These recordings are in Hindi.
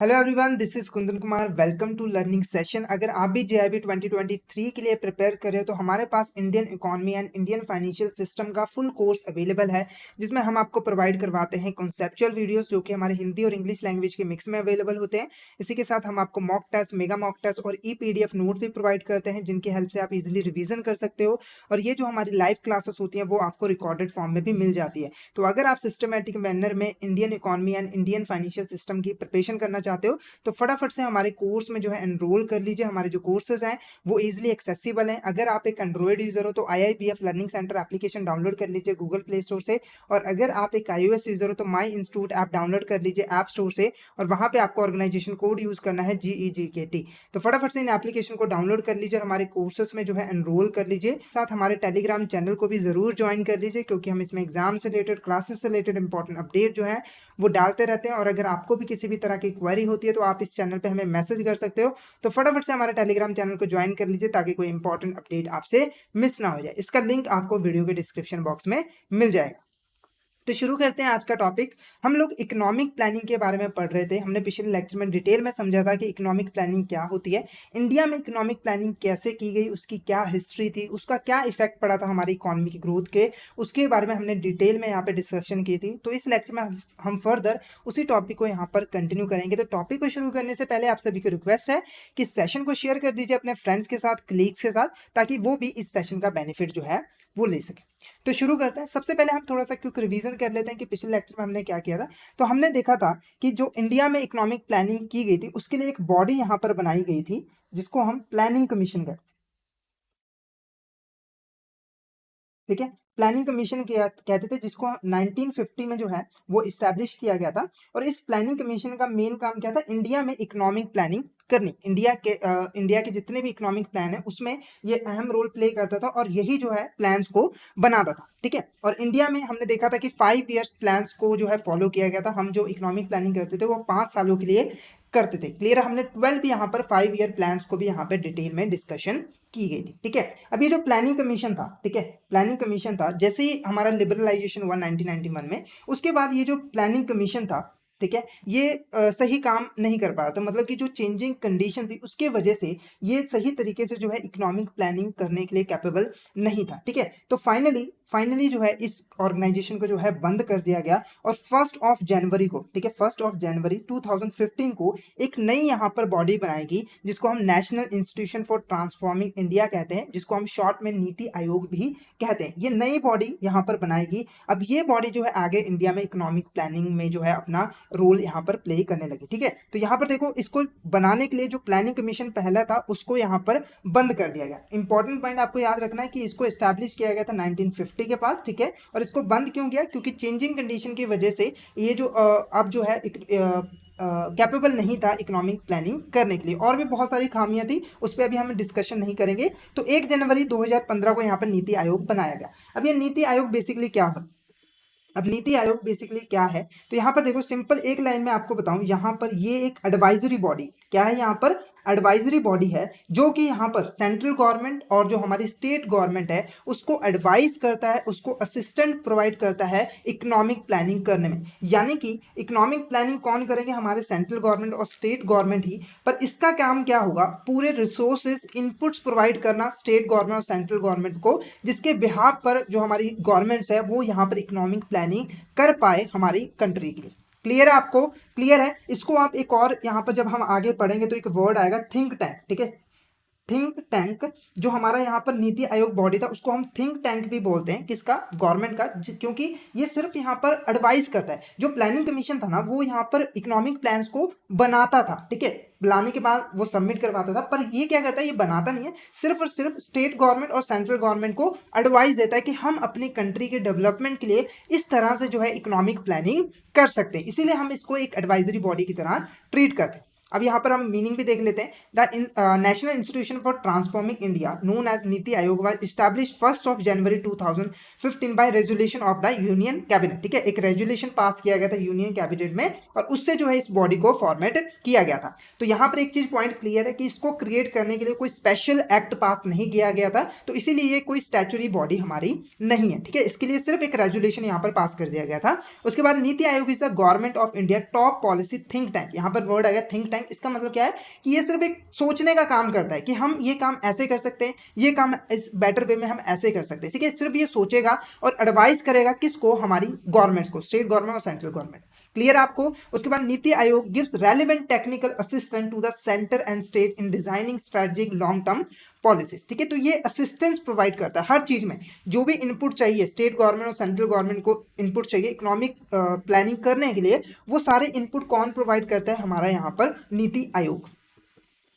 Hello everyone, this is Kundan Kumar. Welcome to learning session. अगर आप भी जेआईबी 2023 के लिए प्रिपेयर कर रहे हो तो हमारे पास Indian economy and Indian financial system का फुल कोर्स अवेलेबल है, जिसमें हम आपको प्रोवाइड करवाते हैं कॉन्सेप्चुअल वीडियोस जो कि हमारे हिंदी और इंग्लिश लैंग्वेज के मिक्स में अवेलेबल होते हैं। इसी के साथ हम आपको mock test, mega mock test और ई-पीडीएफ नोट भी प्रोवाइड करते हैं, जिनकी हेल्प से आप इजिली रिवीजन कर सकते हो। और ये जो हमारी लाइव क्लासेस होती हैं वो आपको रिकॉर्डेड फॉर्म में भी मिल जाती है। तो अगर आप सिस्टमेटिक मैनर में Indian economy and Indian financial system की प्रिपरेशन करना चाहते हो तो फटाफट से हमारे कोर्स में जो है एनरोल कर लीजिए। हमारे जो कोर्सेज हैं वो इजीली एक्सेसिबल हैं। अगर आप एक एंड्रॉइड यूजर हो तो IIBF learning centre application download कर लीजिए गूगल प्ले स्टोर से, और अगर आप एक iOS यूजर हो तो माई इंस्टीट्यूट ऐप डाउनलोड कर लीजिए ऐप स्टोर से, और वहां पे आपको ऑर्गेनाइजेशन कोड यूज करना है GEGKT। तो फटाफट से इन एप्लीकेशन को डाउनलोड कर लीजिए और हमारे कोर्सेज में जो है एनरोल कर लीजिए। साथ हमारे टेलीग्राम चैनल को भी जरूर ज्वाइन कर लीजिए, क्योंकि हम इसमें एग्जाम से रिलेटेड, क्लासेस से रिलेटेड इंपॉर्टेंट अपडेट जो है वो डालते रहते हैं। और अगर आपको भी किसी भी तरह की क्वेरी होती है तो आप इस चैनल पे हमें मैसेज कर सकते हो। तो फटाफट से हमारे टेलीग्राम चैनल को ज्वाइन कर लीजिए ताकि कोई इंपॉर्टेंट अपडेट आपसे मिस ना हो जाए। इसका लिंक आपको वीडियो के डिस्क्रिप्शन बॉक्स में मिल जाएगा। तो शुरू करते हैं आज का टॉपिक। हम लोग इकोनॉमिक प्लानिंग के बारे में पढ़ रहे थे। हमने पिछले लेक्चर में डिटेल में समझा था कि इकोनॉमिक प्लानिंग क्या होती है, इंडिया में इकोनॉमिक प्लानिंग कैसे की गई, उसकी क्या हिस्ट्री थी, उसका क्या इफेक्ट पड़ा था हमारी इकोनॉमी की ग्रोथ के, उसके बारे में हमने डिटेल में यहाँ पे डिस्कशन की थी। तो इस लेक्चर में हम फर्दर उसी टॉपिक को यहाँ पर कंटिन्यू करेंगे। तो टॉपिक को शुरू करने से पहले आप सभी को रिक्वेस्ट है कि सेशन को शेयर कर दीजिए अपने फ्रेंड्स के साथ, कलीग्स के साथ, ताकि वो भी इस सेशन का बेनिफिट जो है वो ले सके। तो शुरू करते हैं। सबसे पहले हम थोड़ा सा क्विक रिवीजन कर लेते हैं कि पिछले लेक्चर में हमने क्या किया था। तो हमने देखा था कि जो इंडिया में इकोनॉमिक प्लानिंग की गई थी उसके लिए एक बॉडी यहां पर बनाई गई थी जिसको हम प्लानिंग कमीशन कहते हैं। ठीक है, प्लानिंग कमीशन कहते थे, जिसको 1950 में जो है वो इस्टेब्लिश किया गया था। और इस प्लानिंग कमीशन का मेन काम क्या था? इंडिया में इकोनॉमिक प्लानिंग करनी। इंडिया के जितने भी इकोनॉमिक प्लान है उसमें ये अहम रोल प्ले करता था, और यही जो है प्लान्स को बनाता था। ठीक है, और इंडिया में हमने देखा था कि 5 ईयर्स प्लान्स को जो है फॉलो किया गया था। हम जो इकोनॉमिक प्लानिंग करते थे वो 5 सालों के लिए करते थे। क्लियर? हमने 12 यहाँ पर 5 ईयर प्लान्स को भी यहाँ पे डिटेल में डिस्कशन की गई थी। ठीक है, अब ये जो प्लानिंग कमीशन था, ठीक है, प्लानिंग कमीशन था, जैसे ही हमारा लिबरलाइजेशन हुआ 1991 में, उसके बाद ये जो प्लानिंग कमीशन था, ठीक है, ये सही काम नहीं कर पा रहा था। मतलब कि जो चेंजिंग कंडीशन थी उसके वजह से ये सही तरीके से जो है इकोनॉमिक प्लानिंग करने के लिए कैपेबल नहीं था। ठीक है, तो फाइनली जो है इस ऑर्गेनाइजेशन को जो है बंद कर दिया गया, और 1 जनवरी को, ठीक है, 1 जनवरी 2015 को एक नई यहाँ पर बॉडी बनाएगी जिसको हम national institution for transforming India कहते हैं, जिसको हम शॉर्ट में नीति आयोग भी कहते हैं। ये नई बॉडी यहाँ पर बनाएगी। अब ये बॉडी जो है आगे इंडिया में इकोनॉमिक प्लानिंग में जो है अपना रोल यहाँ पर प्ले करने लगी। ठीक है, तो यहाँ पर देखो, इसको बनाने के लिए जो प्लानिंग कमीशन पहला था उसको यहाँ पर बंद कर दिया गया। इंपॉर्टेंट पॉइंट आपको याद रखना है कि इसको एस्टैब्लिश किया गया था 1950 के पास। ठीक है, और इसको बंद क्यों किया? क्योंकि चेंजिंग कंडीशन की वजह से ये जो अब जो है कैपेबल नहीं था इकोनॉमिक प्लानिंग करने के लिए, और भी बहुत सारी खामियां थी, उस पर अभी हम डिस्कशन नहीं करेंगे। तो 1 जनवरी 2015 को यहाँ पर नीति आयोग बनाया गया। अब ये नीति आयोग बेसिकली क्या है? अब नीति आयोग बेसिकली क्या है? तो यहाँ पर देखो, सिंपल एक लाइन में आपको बताऊं, यहाँ पर ये एक एडवाइजरी बॉडी, क्या है? यहाँ पर एडवाइजरी बॉडी है, जो कि यहाँ पर सेंट्रल गवर्नमेंट और जो हमारी स्टेट गवर्नमेंट है उसको एडवाइस करता है, उसको असिस्टेंट प्रोवाइड करता है इकोनॉमिक प्लानिंग करने में। यानी कि इकोनॉमिक प्लानिंग कौन करेंगे? हमारे सेंट्रल गवर्नमेंट और स्टेट गवर्नमेंट ही। पर इसका काम क्या होगा? पूरे रिसोर्सेज, इनपुट्स प्रोवाइड करना स्टेट गवर्नमेंट और सेंट्रल गवर्नमेंट को, जिसके बिहाफ पर जो हमारी गवर्नमेंट्स है वो यहाँ पर इकोनॉमिक प्लानिंग कर पाए हमारी कंट्री के लिए। क्लियर है आपको? क्लियर है? इसको आप एक और यहाँ पर जब हम आगे पढ़ेंगे तो एक वर्ड आएगा थिंक टैंक। ठीक है, थिंक टैंक, जो हमारा यहाँ पर नीति आयोग बॉडी था उसको हम थिंक टैंक भी बोलते हैं। किसका? गवर्नमेंट का, क्योंकि ये सिर्फ यहाँ पर एडवाइस करता है। जो प्लानिंग कमीशन था ना वो यहाँ पर इकोनॉमिक प्लान्स को बनाता था। ठीक है, बनाने के बाद वो सबमिट करवाता था, पर ये क्या करता है? ये बनाता नहीं है, सिर्फ और सिर्फ स्टेट गवर्नमेंट और सेंट्रल गवर्नमेंट को एडवाइस देता है कि हम अपनी कंट्री के डेवलपमेंट के लिए इस तरह से जो है इकोनॉमिक प्लानिंग कर सकते हैं। इसीलिए हम इसको एक एडवाइजरी बॉडी की तरह ट्रीट करते हैं। अब यहाँ पर हम मीनिंग भी देख लेते हैं। The national institution for transforming India known as NITI Aayog was establish 1 January 2015 by resolution of the union cabinet. ठीक है, एक रेजोल्यूशन पास किया गया था यूनियन कैबिनेट में और उससे जो है इस बॉडी को फॉर्मेट किया गया था। तो यहाँ पर एक चीज पॉइंट क्लियर है कि इसको क्रिएट करने के लिए कोई स्पेशल एक्ट पास नहीं किया गया था, तो इसीलिए ये कोई स्टैच्यूटरी बॉडी हमारी नहीं है। ठीक है, इसके लिए सिर्फ एक रेजोल्यूशन यहाँ पर पास कर दिया गया था। उसके बाद नीति आयोग is the government of India top policy think tank. यहाँ पर वर्ड आ गया थिंक टैंक, इसका मतलब क्या है कि ये सिर्फ एक सोचने का काम करता है कि हम ये काम ऐसे कर सकते हैं, ये काम इस बेटर वे में हम ऐसे कर सकते हैं। ठीक है, सिर्फ ये सोचेगा और एडवाइस करेगा किसको, हमारी गवर्नमेंट्स को, स्टेट गवर्नमेंट और सेंट्रल गवर्नमेंट। क्लियर आपको। उसके बाद NITI Aayog gives relevant technical assistance to the centre and state in designing strategic long term policies. ठीक है, तो ये असिस्टेंस प्रोवाइड करता है हर चीज में, जो भी इनपुट चाहिए स्टेट गवर्नमेंट और सेंट्रल गवर्नमेंट को इनपुट चाहिए इकोनॉमिक प्लानिंग करने के लिए, वो सारे इनपुट कौन प्रोवाइड करता है, हमारा यहाँ पर नीति आयोग।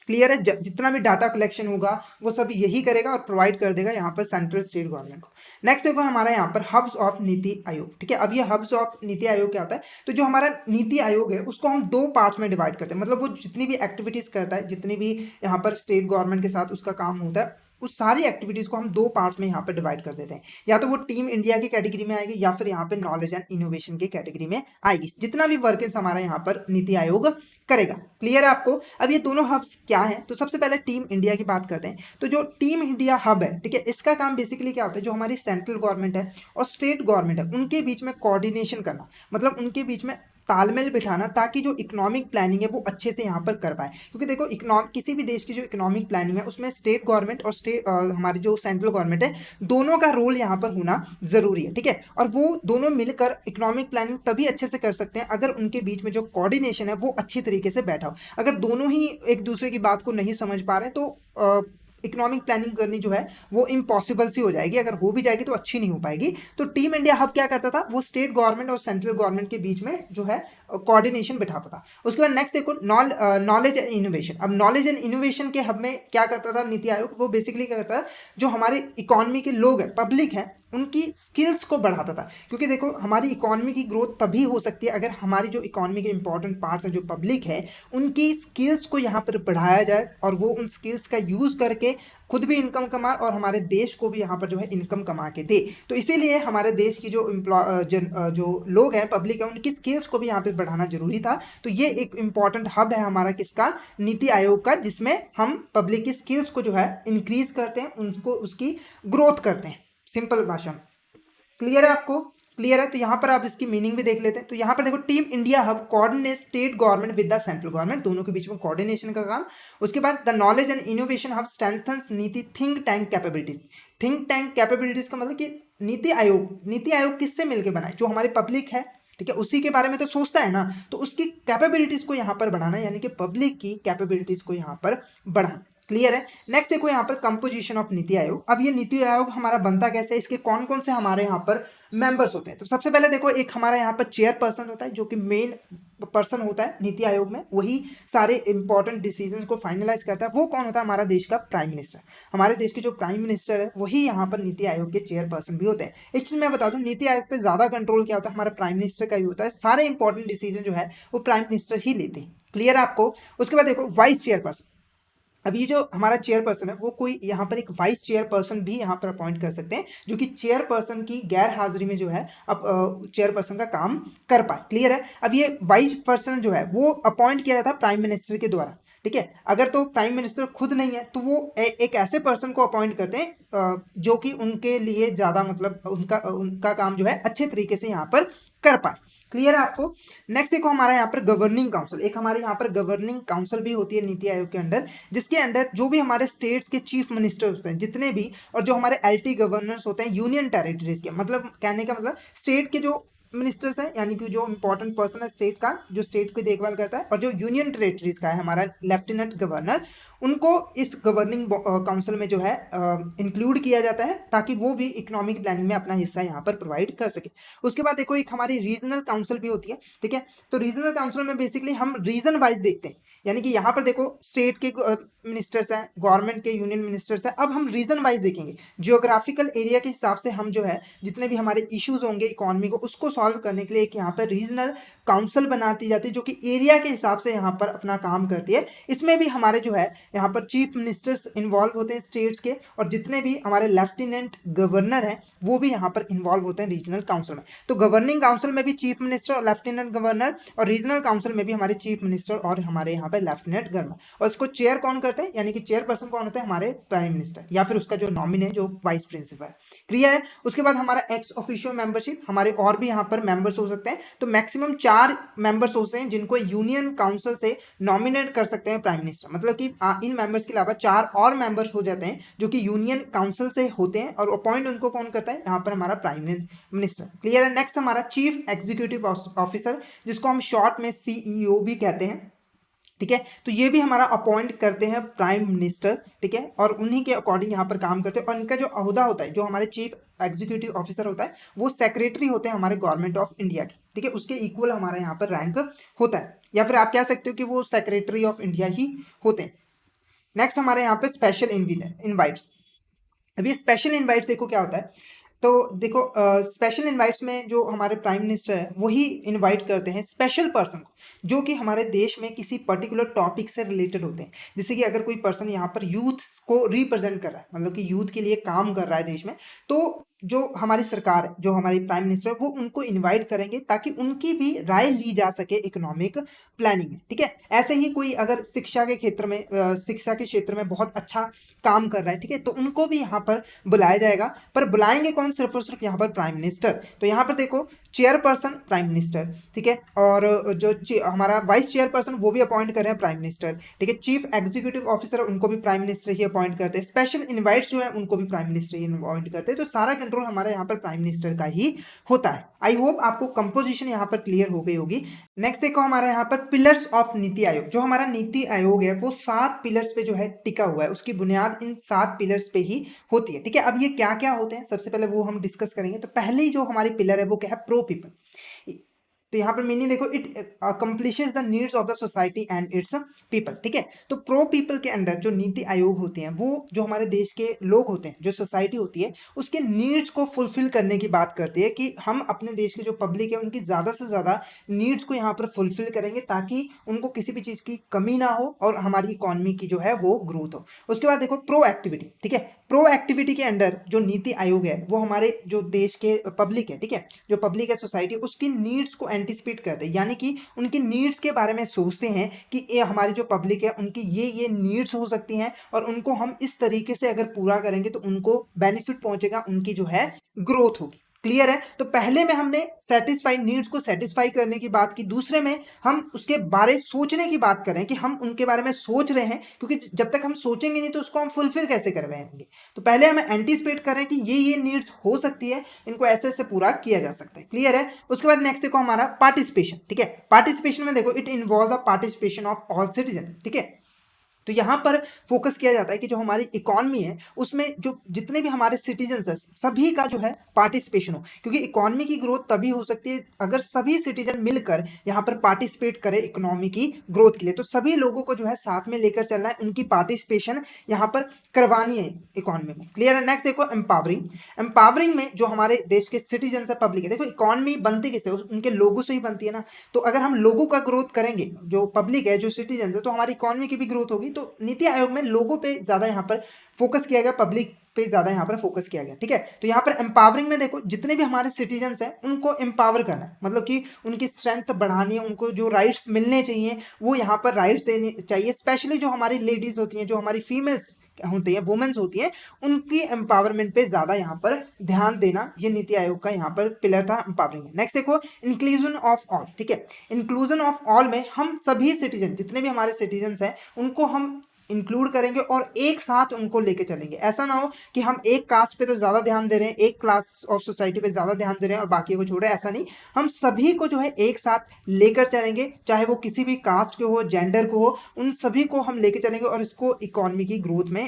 क्लियर है, जितना भी डाटा कलेक्शन होगा वो सब यही करेगा और प्रोवाइड कर देगा यहाँ पर सेंट्रल स्टेट गवर्नमेंट को। नेक्स्ट देखो हमारा यहाँ पर हब्स ऑफ नीति आयोग। ठीक है, अब ये हब्स ऑफ नीति आयोग क्या होता है, तो जो हमारा नीति आयोग है उसको हम दो पार्ट्स में डिवाइड करते हैं। मतलब वो जितनी भी एक्टिविटीज करता है, जितनी भी यहाँ पर स्टेट गवर्नमेंट के साथ उसका काम होता है, उस सारी एक्टिविटीज को हम दो पार्ट्स में यहाँ पर डिवाइड कर देते हैं। या तो वो टीम इंडिया की कैटेगरी में आएगी या फिर यहाँ पे नॉलेज एंड इनोवेशन की कैटेगरी में आएगी। जितना भी वर्क हमारा यहाँ पर नीति आयोग करेगा। क्लियर है आपको। अब ये दोनों हब्स क्या हैं, तो सबसे पहले टीम इंडिया की बात करते हैं। तो जो टीम इंडिया हब है, ठीक है, इसका काम बेसिकली क्या होता है, जो हमारी सेंट्रल गवर्नमेंट है और स्टेट गवर्नमेंट है उनके बीच में कोऑर्डिनेशन करना, मतलब उनके बीच में तालमेल बिठाना, ताकि जो इकोनॉमिक प्लानिंग है वो अच्छे से यहाँ पर कर पाए। क्योंकि देखो किसी भी देश की जो इकोनॉमिक प्लानिंग है उसमें स्टेट गवर्नमेंट और हमारी जो सेंट्रल गवर्नमेंट है दोनों का रोल यहाँ पर होना जरूरी है। ठीक है, और वो दोनों मिलकर इकोनॉमिक प्लानिंग तभी अच्छे से कर सकते हैं अगर उनके बीच में जो कोऑर्डिनेशन है वो अच्छी तरीके से बैठा हो। अगर दोनों ही एक दूसरे की बात को नहीं समझ पा रहे तो इकोनॉमिक प्लानिंग करनी जो है वो इम्पॉसिबल सी हो जाएगी, अगर हो भी जाएगी तो अच्छी नहीं हो पाएगी। तो टीम इंडिया हब क्या करता था, वो स्टेट गवर्नमेंट और सेंट्रल गवर्नमेंट के बीच में जो है कोऑर्डिनेशन बिठाता था। उसके बाद नेक्स्ट देखो नॉलेज एंड इनोवेशन। अब नॉलेज एंड इनोवेशन के हब में क्या करता था नीति आयोग, वो बेसिकली क्या करता था, जो हमारे इकोनॉमी के लोग हैं, पब्लिक है, उनकी स्किल्स को बढ़ाता था। क्योंकि देखो हमारी इकोनॉमी की ग्रोथ तभी हो सकती है अगर हमारी जो इकोनॉमी के इंपॉर्टेंट पार्ट्स हैं, जो पब्लिक है, उनकी स्किल्स को यहाँ पर बढ़ाया जाए और वो उन स्किल्स का यूज करके खुद भी इनकम कमाए और हमारे देश को भी यहाँ पर जो है इनकम कमा के दे। तो इसीलिए हमारे देश की जो जो लोग हैं, पब्लिक है, उनकी स्किल्स को भी यहाँ पे बढ़ाना जरूरी था। तो ये एक इंपॉर्टेंट हब है हमारा किसका, नीति आयोग का, जिसमें हम पब्लिक की स्किल्स को जो है इंक्रीज करते हैं, उनको उसकी ग्रोथ करते हैं, सिंपल भाषा में। क्लियर है आपको। क्लियर है, तो यहाँ पर आप इसकी मीनिंग भी देख लेते हैं। तो यहाँ पर देखो team India hub coordinate state government with the central government, दोनों के बीच में कोऑर्डिनेशन का काम। उसके बाद the knowledge and innovation hub strengthens NITI think tank capabilities. Think tank capabilities का मतलब कि नीति आयोग किससे मिलकर बनाए, जो हमारी पब्लिक है, ठीक है, उसी के बारे में तो सोचता है ना, तो उसकी कैपेबिलिटीज को यहाँ पर बढ़ाना, यानी कि पब्लिक की कैपेबिलिटीज को यहाँ पर बढ़ाना। क्लियर है। नेक्स्ट देखो यहाँ पर कंपोजिशन ऑफ नीति आयोग। अब ये नीति आयोग हमारा बनता कैसे है, इसके कौन कौन से हमारे यहाँ पर मेंबर्स होते हैं। तो सबसे पहले देखो एक हमारा यहाँ पर चेयरपर्सन होता है, जो कि मेन पर्सन होता है नीति आयोग में, वही सारे इंपॉर्टेंट डिसीजन को फाइनलाइज करता है। वो कौन होता है, हमारा देश का प्राइम मिनिस्टर। हमारे देश के जो प्राइम मिनिस्टर है वही यहाँ पर नीति आयोग के चेयरपर्सन भी होते हैं। एक चीज मैं बता दूं, नीति आयोग पे ज्यादा कंट्रोल क्या होता है, हमारा प्राइम मिनिस्टर का ही होता है। सारे इंपॉर्टेंट डिसीजन जो है वो प्राइम मिनिस्टर ही लेते हैं। क्लियर आपको। उसके बाद देखो वाइस चेयरपर्सन। अब ये जो हमारा चेयरपर्सन है वो कोई यहाँ पर एक वाइस चेयरपर्सन भी यहाँ पर अपॉइंट कर सकते हैं, जो कि चेयरपर्सन की गैर हाजिरी में जो है अब चेयरपर्सन का काम कर पाए। क्लियर है। अब ये वाइस पर्सन जो है वो अपॉइंट किया जाता है प्राइम मिनिस्टर के द्वारा। ठीक है, अगर तो प्राइम मिनिस्टर खुद नहीं है तो वो एक ऐसे पर्सन को अपॉइंट करते हैं जो कि उनके लिए ज़्यादा मतलब उनका काम जो है अच्छे तरीके से यहाँ पर कर पाए। क्लियर है आपको। नेक्स्ट देखो हमारा यहाँ पर गवर्निंग काउंसिल। एक हमारे यहाँ पर गवर्निंग काउंसिल भी होती है नीति आयोग के अंदर, जिसके अंदर जो भी हमारे स्टेट्स के चीफ मिनिस्टर होते हैं जितने भी, और जो हमारे एलटी गवर्नर्स होते हैं यूनियन टेरिटरीज के, मतलब कहने का मतलब स्टेट के जो मिनिस्टर्स हैं, यानी कि जो इंपॉर्टेंट पर्सन है स्टेट का, जो स्टेट की देखभाल करता है, और जो यूनियन टेरिटरीज का है हमारा लेफ्टिनेंट गवर्नर, उनको इस गवर्निंग काउंसिल में जो है इंक्लूड किया जाता है ताकि वो भी इकोनॉमिक प्लानिंग में अपना हिस्सा यहाँ पर प्रोवाइड कर सके। उसके बाद देखो एक हमारी रीजनल काउंसिल भी होती है, ठीक है। तो रीजनल काउंसिल में बेसिकली हम रीजन वाइज देखते हैं, यानी कि यहाँ पर देखो स्टेट के मिनिस्टर्स हैं, गवर्नमेंट के यूनियन मिनिस्टर्स हैं। अब हम रीजन वाइज देखेंगे, जियोग्राफिकल एरिया के हिसाब से हम जो है जितने भी हमारे इश्यूज होंगे इकोनॉमी को उसको सॉल्व करने के लिए एक यहाँ पर रीजनल काउंसिल बनाती जाती है जो कि एरिया के हिसाब से यहाँ पर अपना काम करती है। इसमें भी हमारे जो है यहाँ पर चीफ मिनिस्टर्स इन्वॉल्व होते हैं स्टेट्स के, और जितने भी हमारे लेफ्टिनेंट गवर्नर हैं वो भी यहाँ पर इन्वॉल्व होते हैं रीजनल काउंसिल में। तो गवर्निंग काउंसिल में भी चीफ मिनिस्टर और लेफ्टिनेंट गवर्नर, और रीजनल काउंसिल में भी हमारे चीफ मिनिस्टर और हमारे यहाँ पर लेफ्टिनेंट गवर्नर। और इसको चेयर कौन करते हैं, यानी कि चेयरपर्सन कौन होता है, हमारे प्राइम मिनिस्टर या फिर उसका जो नॉमिनी है जो वाइस प्रिंसिपल। क्लियर है। उसके बाद हमारा एक्स ऑफिशियो मेंबरशिप, हमारे और भी यहाँ पर मेंबर्स हो सकते हैं। तो मैक्सिमम 4 मेंबर्स होते हैं जिनको यूनियन काउंसिल से नॉमिनेट कर सकते हैं प्राइम मिनिस्टर। मतलब कि इन मेंबर्स के अलावा 4 और मेंबर्स हो जाते हैं जो कि यूनियन काउंसिल से होते हैं, और अपॉइंट उनको कौन करता है, यहाँ पर हमारा प्राइम मिनिस्टर। क्लियर है। नेक्स्ट हमारा चीफ एग्जीक्यूटिव ऑफिसर, जिसको हम शॉर्ट में सीईओ भी कहते हैं, ठीक है। तो ये भी हमारा अपॉइंट करते हैं प्राइम मिनिस्टर, ठीक है, और उन्हीं के अकॉर्डिंग यहाँ पर काम करते हैं। और इनका जो अहदा होता है, जो हमारे चीफ एग्जीक्यूटिव ऑफिसर होता है, वो सेक्रेटरी होते हैं हमारे गवर्नमेंट ऑफ इंडिया के, ठीक है। उसके इक्वल हमारा यहाँ पर रैंक होता है, या फिर आप कह सकते हो कि वो सेक्रेटरी ऑफ इंडिया ही होते हैं। नेक्स्ट हमारे यहाँ पे स्पेशल इनवाइट्स। अभी स्पेशल इनवाइट्स देखो क्या होता है। तो देखो स्पेशल इनवाइट्स में जो हमारे प्राइम मिनिस्टर है वही इनवाइट करते हैं स्पेशल पर्सन को, जो कि हमारे देश में किसी पर्टिकुलर टॉपिक से रिलेटेड होते हैं। जैसे कि अगर कोई पर्सन यहाँ पर यूथ को रिप्रेजेंट कर रहा है, मतलब कि यूथ के लिए काम कर रहा है देश में, तो जो हमारी सरकार है, जो हमारी प्राइम मिनिस्टर है, वो उनको इन्वाइट करेंगे ताकि उनकी भी राय ली जा सके इकोनॉमिक प्लानिंग में, ठीक है। ऐसे ही कोई अगर शिक्षा के क्षेत्र में शिक्षा के क्षेत्र में बहुत अच्छा काम कर रहा है, ठीक है, तो उनको भी यहाँ पर बुलाया जाएगा। पर बुलाएंगे कौन, सिर्फ और सिर्फ यहाँ पर प्राइम मिनिस्टर। तो यहाँ पर देखो चेयरपर्सन प्राइम मिनिस्टर, ठीक है, और जो हमारा वाइस चेयरपर्सन वो भी अपॉइंट कर रहे हैं प्राइम मिनिस्टर, ठीक है। चीफ एग्जीक्यूटिव ऑफिसर उनको भी प्राइम मिनिस्टर ही अपॉइंट करते हैं। स्पेशल इनवाइट्स जो है उनको भी प्राइम मिनिस्टर ही अपॉइंट करते हैं। तो सारा कंट्रोल हमारे यहाँ पर प्राइम मिनिस्टर का ही होता है। आई होप आपको कंपोजिशन यहाँ पर क्लियर हो गई होगी। नेक्स्ट देखो हमारा यहाँ पर पिलर्स ऑफ नीति आयोग। जो हमारा नीति आयोग है वो 7 पिलर्स पे जो है टिका हुआ है, उसकी बुनियाद इन 7 पिलर्स पे ही होती है, ठीक है। अब ये क्या क्या होते हैं सबसे पहले वो हम डिस्कस करेंगे। तो पहली जो हमारी पिलर है वो क्या है, प्रो पीपल। तो यहाँ पर मीनिंग देखो, it accomplishes the needs of the society and its people, ठीक है। तो प्रो पीपल के अंडर जो नीति आयोग होते हैं वो जो हमारे देश के लोग होते हैं, जो सोसाइटी होती है, उसके नीड्स को फुलफिल करने की बात करती है कि हम अपने देश के जो पब्लिक है उनकी ज़्यादा से ज़्यादा नीड्स को यहाँ पर फुलफिल करेंगे ताकि उनको किसी भी चीज़ की कमी ना हो और हमारी इकॉनमी की जो है वो ग्रोथ हो। उसके बाद देखो प्रो एक्टिविटी, ठीक है। प्रो एक्टिविटी के अंडर जो नीति आयोग है वो हमारे जो देश के पब्लिक है, ठीक है, जो पब्लिक है सोसाइटी, उसकी नीड्स को एंटिसिपेट करते हैं, यानी कि उनकी नीड्स के बारे में सोचते हैं कि ये हमारी जो पब्लिक है उनकी ये नीड्स हो सकती हैं और उनको हम इस तरीके से अगर पूरा करेंगे तो उनको बेनिफिट पहुंचेगा, उनकी जो है ग्रोथ होगी। क्लियर है। तो पहले में हमने सेटिस्फाइड नीड्स को सेटिस्फाई करने की बात की, दूसरे में हम उसके बारे सोचने की बात करें कि हम उनके बारे में सोच रहे हैं, क्योंकि जब तक हम सोचेंगे नहीं तो उसको हम फुलफिल कैसे कर पाएंगे। तो पहले हमें एंटीसिपेट करें कि ये नीड्स हो सकती है, इनको ऐसे ऐसे पूरा किया जा सकता है। क्लियर है। उसके बाद नेक्स्ट देखो हमारा पार्टिसिपेशन, ठीक है। पार्टिसिपेशन में देखो it involve the participation of all citizen, ठीक है। तो यहाँ पर फोकस किया जाता है कि जो हमारी इकॉनमी है उसमें जो जितने भी हमारे सिटीजन्स हैं सभी का जो है पार्टिसिपेशन हो, क्योंकि इकॉनमी की ग्रोथ तभी हो सकती है अगर सभी सिटीजन मिलकर यहाँ पर पार्टिसिपेट करें इकोनॉमी की ग्रोथ के लिए। तो सभी लोगों को जो है साथ में लेकर चलना है, उनकी पार्टिसिपेशन यहाँ पर करवानी है इकॉनमी में। क्लियर है। नेक्स्ट देखो एम्पावरिंग। एम्पावरिंग में जो हमारे देश के सिटीजन है, पब्लिक है, देखो इकॉनमी बनती किससे, उनके लोगों से ही बनती है ना। तो अगर हम लोगों का ग्रोथ करेंगे, जो पब्लिक है, जो सिटीजन है, तो हमारी इकॉनमी की भी ग्रोथ होगी। तो नीति आयोग में लोगों पे ज्यादा यहाँ पर फोकस किया गया, पब्लिक पे ज्यादा यहाँ पर फोकस किया गया, ठीक है। तो यहाँ पर एम्पावरिंग में देखो जितने भी हमारे सिटीजन्स हैं उनको एम्पावर करना है, मतलब कि उनकी स्ट्रेंथ बढ़ानी है, उनको जो राइट्स मिलने चाहिए वो यहाँ पर राइट्स देने चाहिए। स्पेशली जो हमारी लेडीज होती हैं, जो हमारी फीमेल्स होती है, वुमेन्स होती है, उनकी एम्पावरमेंट पे ज्यादा यहाँ पर ध्यान देना, ये नीति आयोग का यहाँ पर पिलर था एम्पावरिंग में। नेक्स्ट देखो इंक्लूजन ऑफ ऑल, ठीक है। इंक्लूजन ऑफ ऑल में हम सभी सिटीजन, जितने भी हमारे सिटीजन हैं, उनको हम इंक्लूड करेंगे और एक साथ उनको लेके चलेंगे। ऐसा ना हो कि हम एक कास्ट पे तो ज़्यादा ध्यान दे रहे हैं, एक क्लास ऑफ सोसाइटी पे ज़्यादा ध्यान दे रहे हैं और बाकी को छोड़ रहे हैं, ऐसा नहीं। हम सभी को जो है एक साथ लेकर चलेंगे, चाहे वो किसी भी कास्ट के हो, जेंडर को हो, उन सभी को हम लेके चलेंगे और इसको इकोनॉमी की ग्रोथ में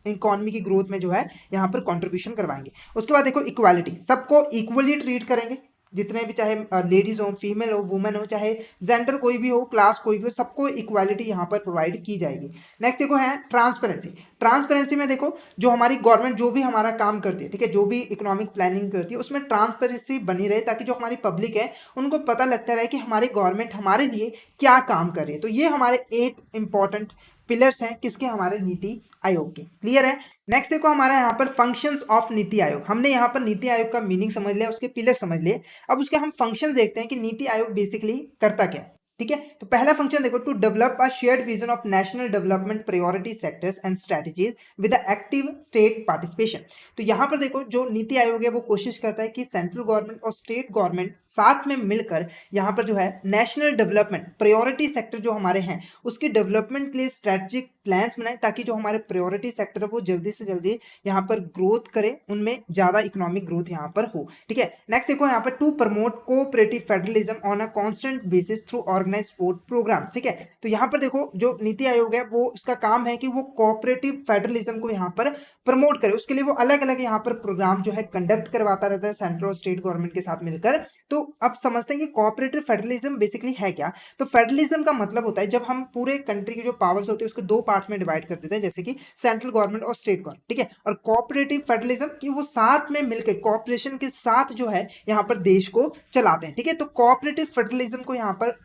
इकोनॉमी की ग्रोथ में जो है यहाँ पर कंट्रीब्यूशन करवाएंगे। उसके बाद देखो इक्वालिटी, सबको इक्वली ट्रीट करेंगे, जितने भी चाहे लेडीज हो, फीमेल हो, वुमेन हो, चाहे जेंडर कोई भी हो, क्लास कोई भी हो, सबको इक्वालिटी यहाँ पर प्रोवाइड की जाएगी। नेक्स्ट देखो है ट्रांसपेरेंसी। ट्रांसपेरेंसी में देखो जो हमारी गवर्नमेंट जो भी हमारा काम करती है, ठीक है, जो भी इकोनॉमिक प्लानिंग करती है उसमें ट्रांसपेरेंसी बनी रहे, ताकि जो हमारी पब्लिक है उनको पता लगता रहे कि हमारी गवर्नमेंट हमारे लिए क्या काम कर रही है। तो ये हमारे 8 इंपॉर्टेंट पिलर्स हैं किसके, हमारे नीति आयोग के। क्लियर है। नेक्स्ट देखो हमारा यहाँ पर फंक्शंस ऑफ नीति आयोग। हमने यहाँ पर नीति आयोग का मीनिंग समझ लिया, उसके पिलर समझ लिए, अब उसके हम फंक्शन देखते हैं कि नीति आयोग बेसिकली करता क्या है। ठीक है, तो पहला फंक्शन देखो, to develop a shared vision of national development priority sectors and strategies with active state participation. तो यहाँ पर देखो जो नीति आयोग है वो कोशिश करता है कि सेंट्रल गवर्नमेंट और स्टेट गवर्नमेंट साथ में मिलकर यहाँ पर जो है नेशनल डेवलपमेंट प्रायोरिटी सेक्टर जो हमारे हैं उसकी डेवलपमेंट के लिए स्ट्रेटेजिक प्लान्स बनाए, ताकि जो हमारे प्रायोरिटी सेक्टर है वो जल्दी से जल्दी यहाँ पर ग्रोथ करे, उनमें ज्यादा इकोनॉमिक ग्रोथ यहाँ पर हो। ठीक है, नेक्स्ट देखो यहाँ पर to promote cooperative federalism on a constant basis through organise sport programme. ठीक है, तो यहाँ पर देखो जो नीति आयोग है वो उसका काम है कि वो कोऑपरेटिव फेडरलिज्म को यहाँ पर प्रमोट करे, उसके लिए वो अलग अलग यहाँ पर प्रोग्राम जो है कंडक्ट करवाता रहता है सेंट्रल और स्टेट गवर्नमेंट के साथ मिलकर। तो अब समझते हैं कि कोऑपरेटिव फेडरलिज्म बेसिकली है क्या। तो फेडरलिज्म का मतलब होता है जब हम पूरे कंट्री की जो पावर्स होती है उसको 2 पार्ट्स में डिवाइड कर देते हैं, जैसे कि सेंट्रल गवर्नमेंट और स्टेट गवर्नमेंट। ठीक है, और कोऑपरेटिव फेडरलिज्म कि वो साथ में मिलकर कोऑपरेशन के साथ जो है यहाँ पर देश को चलाते हैं। ठीक है, तो कोऑपरेटिव फेडरलिज्म को यहाँ पर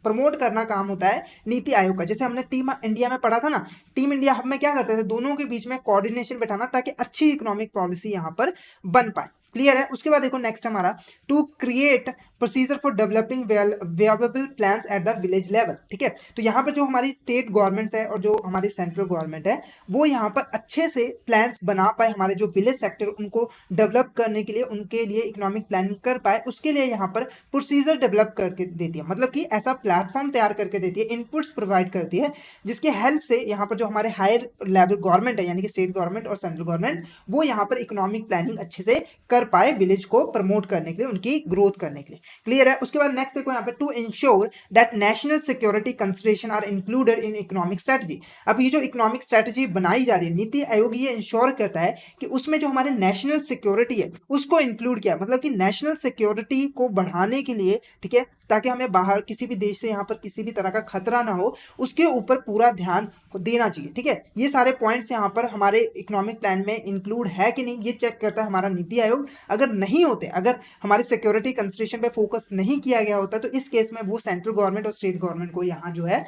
प्रमोट करना काम होता है नीति आयोग का। जैसे हमने टीम इंडिया में पढ़ा था ना, टीम इंडिया हब में क्या करते थे, दोनों के बीच में कोऑर्डिनेशन बैठाना ताकि अच्छी इकोनॉमिक पॉलिसी यहाँ पर बन पाए। क्लियर है। उसके बाद देखो नेक्स्ट हमारा to create procedure for developing variable plans at the village level. ठीक है, तो यहाँ पर जो हमारी स्टेट गवर्नमेंट्स है और जो हमारी सेंट्रल गवर्नमेंट है वो यहाँ पर अच्छे से प्लान्स बना पाए, हमारे जो विलेज सेक्टर उनको डेवलप करने के लिए, उनके लिए इकोनॉमिक प्लानिंग कर पाए, उसके लिए यहाँ पर प्रोसीजर डेवलप करके देती है, मतलब कि ऐसा प्लेटफॉर्म तैयार करके देती है, इनपुट्स प्रोवाइड करती है, जिसके हेल्प से यहाँ पर जो हमारे हायर लेवल गवर्नमेंट है यानी कि स्टेट गवर्नमेंट और सेंट्रल गवर्नमेंट वो यहाँ पर इकोनॉमिक प्लानिंग अच्छे से कर पाए, विलेज को प्रमोट करने के लिए, उनकी ग्रोथ करने के लिए। क्लियर है। उसके बाद नेक्स्ट देखो यहाँ पे to ensure that national security consideration are included in economic strategy. अब ये जो इकोनॉमिक स्ट्रेटजी बनाई जा रही है, नीति आयोग ये इंश्योर करता है कि उसमें जो हमारे नेशनल सिक्योरिटी है उसको इंक्लूड किया, मतलब कि नेशनल सिक्योरिटी को बढ़ाने के लिए, ठीक है, ताकि हमें बाहर किसी भी देश से यहाँ पर किसी भी तरह का खतरा ना हो, उसके ऊपर पूरा ध्यान देना चाहिए। ठीक है, ये सारे पॉइंट्स यहाँ पर हमारे इकोनॉमिक प्लान में इंक्लूड है कि नहीं ये चेक करता है हमारा नीति आयोग। अगर नहीं होते, अगर हमारे सिक्योरिटी कंसिडरेशन पे फोकस नहीं किया गया होता तो इस केस में वो सेंट्रल गवर्नमेंट और स्टेट गवर्नमेंट को यहाँ जो है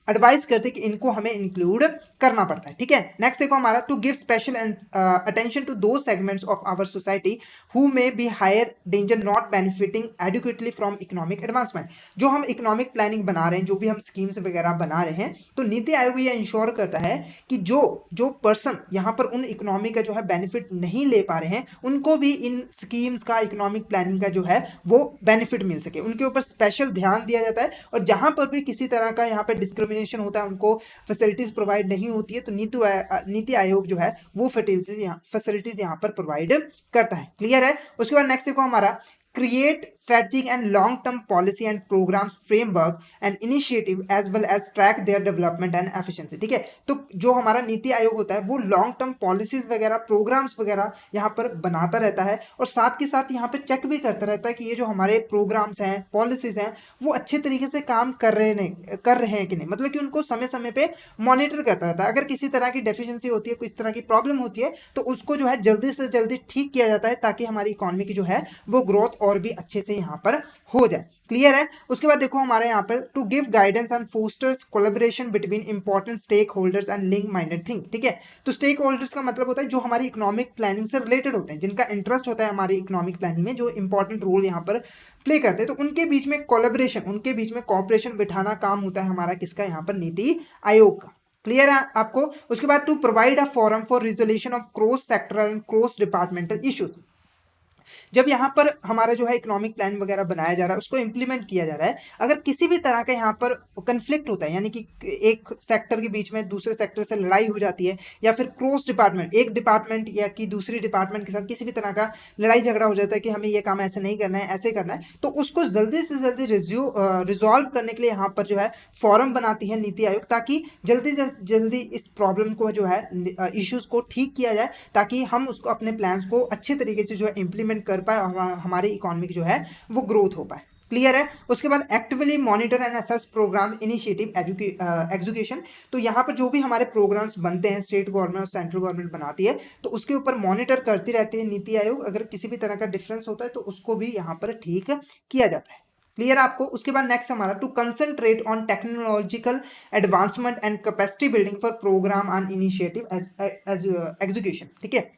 एडवाइस करते कि इनको हमें इंक्लूड करना पड़ता है। ठीक है, नेक्स्ट देखो हमारा to give special attention to two segments of our society who may be higher danger not benefiting adequately from economic advancement. जो हम इकोनॉमिक प्लानिंग बना रहे हैं, जो भी हम स्कीम्स वगैरह बना रहे हैं, तो नीति आयोग ये इंश्योर करता है कि जो पर्सन यहाँ पर उन इकोनॉमी का जो है बेनिफिट नहीं ले पा रहे हैं उनको भी इन स्कीम्स का, इकोनॉमिक प्लानिंग का जो है वो बेनिफिट मिल सके, उनके ऊपर स्पेशल ध्यान दिया जाता है। और जहां पर भी किसी तरह का यहाँ पर डिस्क्रिमिनेशन होता है, उनको फैसिलिटीज प्रोवाइड नहीं होती है, तो नीति आयोग जो है वो फैसिलिटीज यहाँ पर प्रोवाइड करता है। क्लियर है। उसके बाद नेक्स्ट देखो हमारा create strategic and long-term policy and programs framework and initiative as well as track their development and efficiency। ठीक है, तो जो हमारा नीति आयोग होता है वो लॉन्ग टर्म पॉलिसीज वगैरह, प्रोग्राम्स वगैरह यहाँ पर बनाता रहता है और साथ के साथ यहाँ पर चेक भी करता रहता है कि ये जो हमारे प्रोग्राम्स हैं, पॉलिसीज हैं, वो अच्छे तरीके से काम कर रहे हैं कि नहीं, मतलब कि उनको समय समय पे मॉनिटर करता रहता है। अगर किसी तरह की डेफिशिएंसी होती है, किसी तरह की प्रॉब्लम होती है, तो उसको जो है जल्दी से जल्दी ठीक किया जाता है ताकि हमारी इकोनॉमी की जो है वो ग्रोथ और भी अच्छे से यहाँ पर हो जाए। क्लियर है। उसके बाद देखो हमारे यहाँ पर to give guidance and fosters collaboration between important stake holders and link minded think. ठीक है, तो स्टेक होल्डर्स का मतलब होता है जो हमारी इकोनॉमिक प्लानिंग से रिलेटेड होते हैं, जिनका इंटरेस्ट होता है हमारी इकोनॉमिक प्लानिंग में, जो इंपॉर्टेंट रोल यहाँ पर प्ले करते हैं, तो उनके बीच में कोलैबोरेशन, उनके बीच में कॉपरेशन बिठाना काम होता है हमारा किसका, यहाँ पर नीति आयोग का। क्लियर है आपको। उसके बाद to provide a forum for resolution of cross sectoral and cross departmental issues. जब यहाँ पर हमारा जो है इकोनॉमिक प्लान वगैरह बनाया जा रहा है, उसको इंप्लीमेंट किया जा रहा है, अगर किसी भी तरह का यहाँ पर कंफ्लिक्ट होता है, यानी कि एक सेक्टर के बीच में दूसरे सेक्टर से लड़ाई हो जाती है, या फिर क्रॉस डिपार्टमेंट, एक डिपार्टमेंट या कि दूसरी डिपार्टमेंट के साथ किसी भी तरह का लड़ाई झगड़ा हो जाता है कि हमें ये काम ऐसे नहीं करना है, ऐसे करना है, तो उसको जल्दी से जल्दी रिजॉल्व करने के लिए यहाँ पर जो है फॉरम बनाती है नीति आयोग, ताकि जल्दी इस प्रॉब्लम को जो है इश्यूज को ठीक किया जाए, ताकि हम उसको अपने प्लान्स को अच्छे तरीके से जो है इंप्लीमेंट कर पाए और हमारी इकोनॉमिक जो है वो ग्रोथ हो पाए। क्लियर है। उसके बाद actively monitor and assess programme initiative education, तो यहाँ पर जो भी हमारे प्रोग्राम्स बनते हैं स्टेट गवर्नमेंट और सेंट्रल गवर्नमेंट बनाती है, तो उसके ऊपर मॉनिटर करती रहती है नीति आयोग, अगर किसी भी तरह का डिफरेंस होता है तो उसको भी यहाँ पर ठीक किया जाता है। क्लियर आपको। उसके बाद नेक्स्ट हमारा to concentrate on technological advancement and capacity building for programme and initiative education. ठीक है,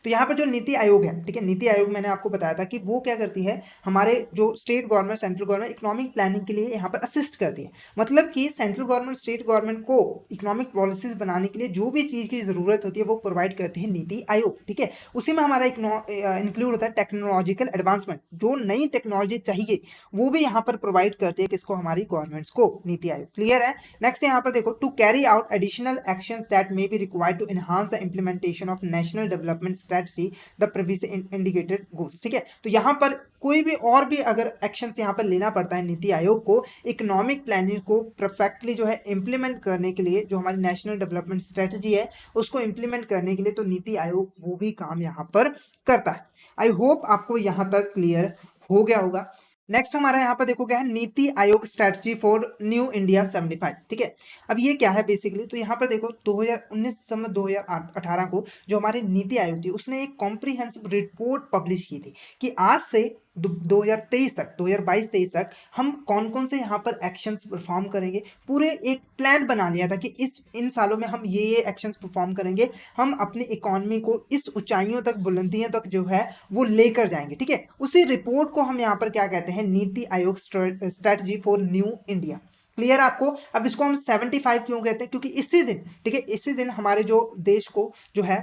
तो यहाँ पर जो नीति आयोग है, ठीक है, नीति आयोग मैंने आपको बताया था कि वो क्या करती है, हमारे जो state government central government economic planning के लिए यहाँ पर असिस्ट करती है। मतलब कि सेंट्रल गवर्नमेंट स्टेट गवर्नमेंट को इकोनॉमिक पॉलिसीज बनाने के लिए जो भी चीज़ की ज़रूरत होती है वो प्रोवाइड करती है नीति आयोग। ठीक है, उसी में हमारा इंक्लूड होता है टेक्नोलॉजिकल एडवांसमेंट, जो नई टेक्नोलॉजी चाहिए वो भी यहाँ पर प्रोवाइड करती है किसको, हमारी गवर्नमेंट्स को, नीति आयोग। क्लियर है। नेक्स्ट यहाँ पर देखो to carry out additional actions that may be required to enhance the implementation of national development strategy the previous indicated goals. ठीक है, तो यहाँ पर कोई भी और भी अगर एक्शंस यहाँ पर लेना पड़ता है नीति आयोग को इकोनॉमिक प्लानिंग को परफेक्टली जो है इंप्लीमेंट करने के लिए, जो हमारी नेशनल डेवलपमेंट स्ट्रेटजी है उसको इंप्लीमेंट करने के लिए, तो नीति आयोग वो भी काम यहाँ पर करता है। आई होप आपको यहाँ तक क्लियर हो गया होगा। नेक्स्ट हमारा यहाँ पर देखो क्या है, NITI Aayog strategy for new India 75। ठीक है, अब ये क्या है बेसिकली, तो यहाँ पर देखो 2019 से 2018 को जो हमारी नीति आयोग थी उसने एक कॉम्प्रिहेंसिव रिपोर्ट पब्लिश की थी कि आज से 2023 तक 2022-23 तक हम कौन कौन से यहाँ पर एक्शंस परफॉर्म करेंगे, पूरे एक प्लान बना लिया था कि इन सालों में हम ये एक्शंस परफॉर्म करेंगे, हम अपनी इकोनॉमी को इस ऊंचाइयों तक, बुलंदियों तक जो है वो लेकर जाएंगे। ठीक है, उसी रिपोर्ट को हम यहाँ पर क्या कहते हैं, NITI Aayog strategy for new India. Clear आपको। अब इसको हम 75 क्यों कहते हैं, क्योंकि इसी दिन, ठीक है, इसी दिन हमारे जो देश को जो है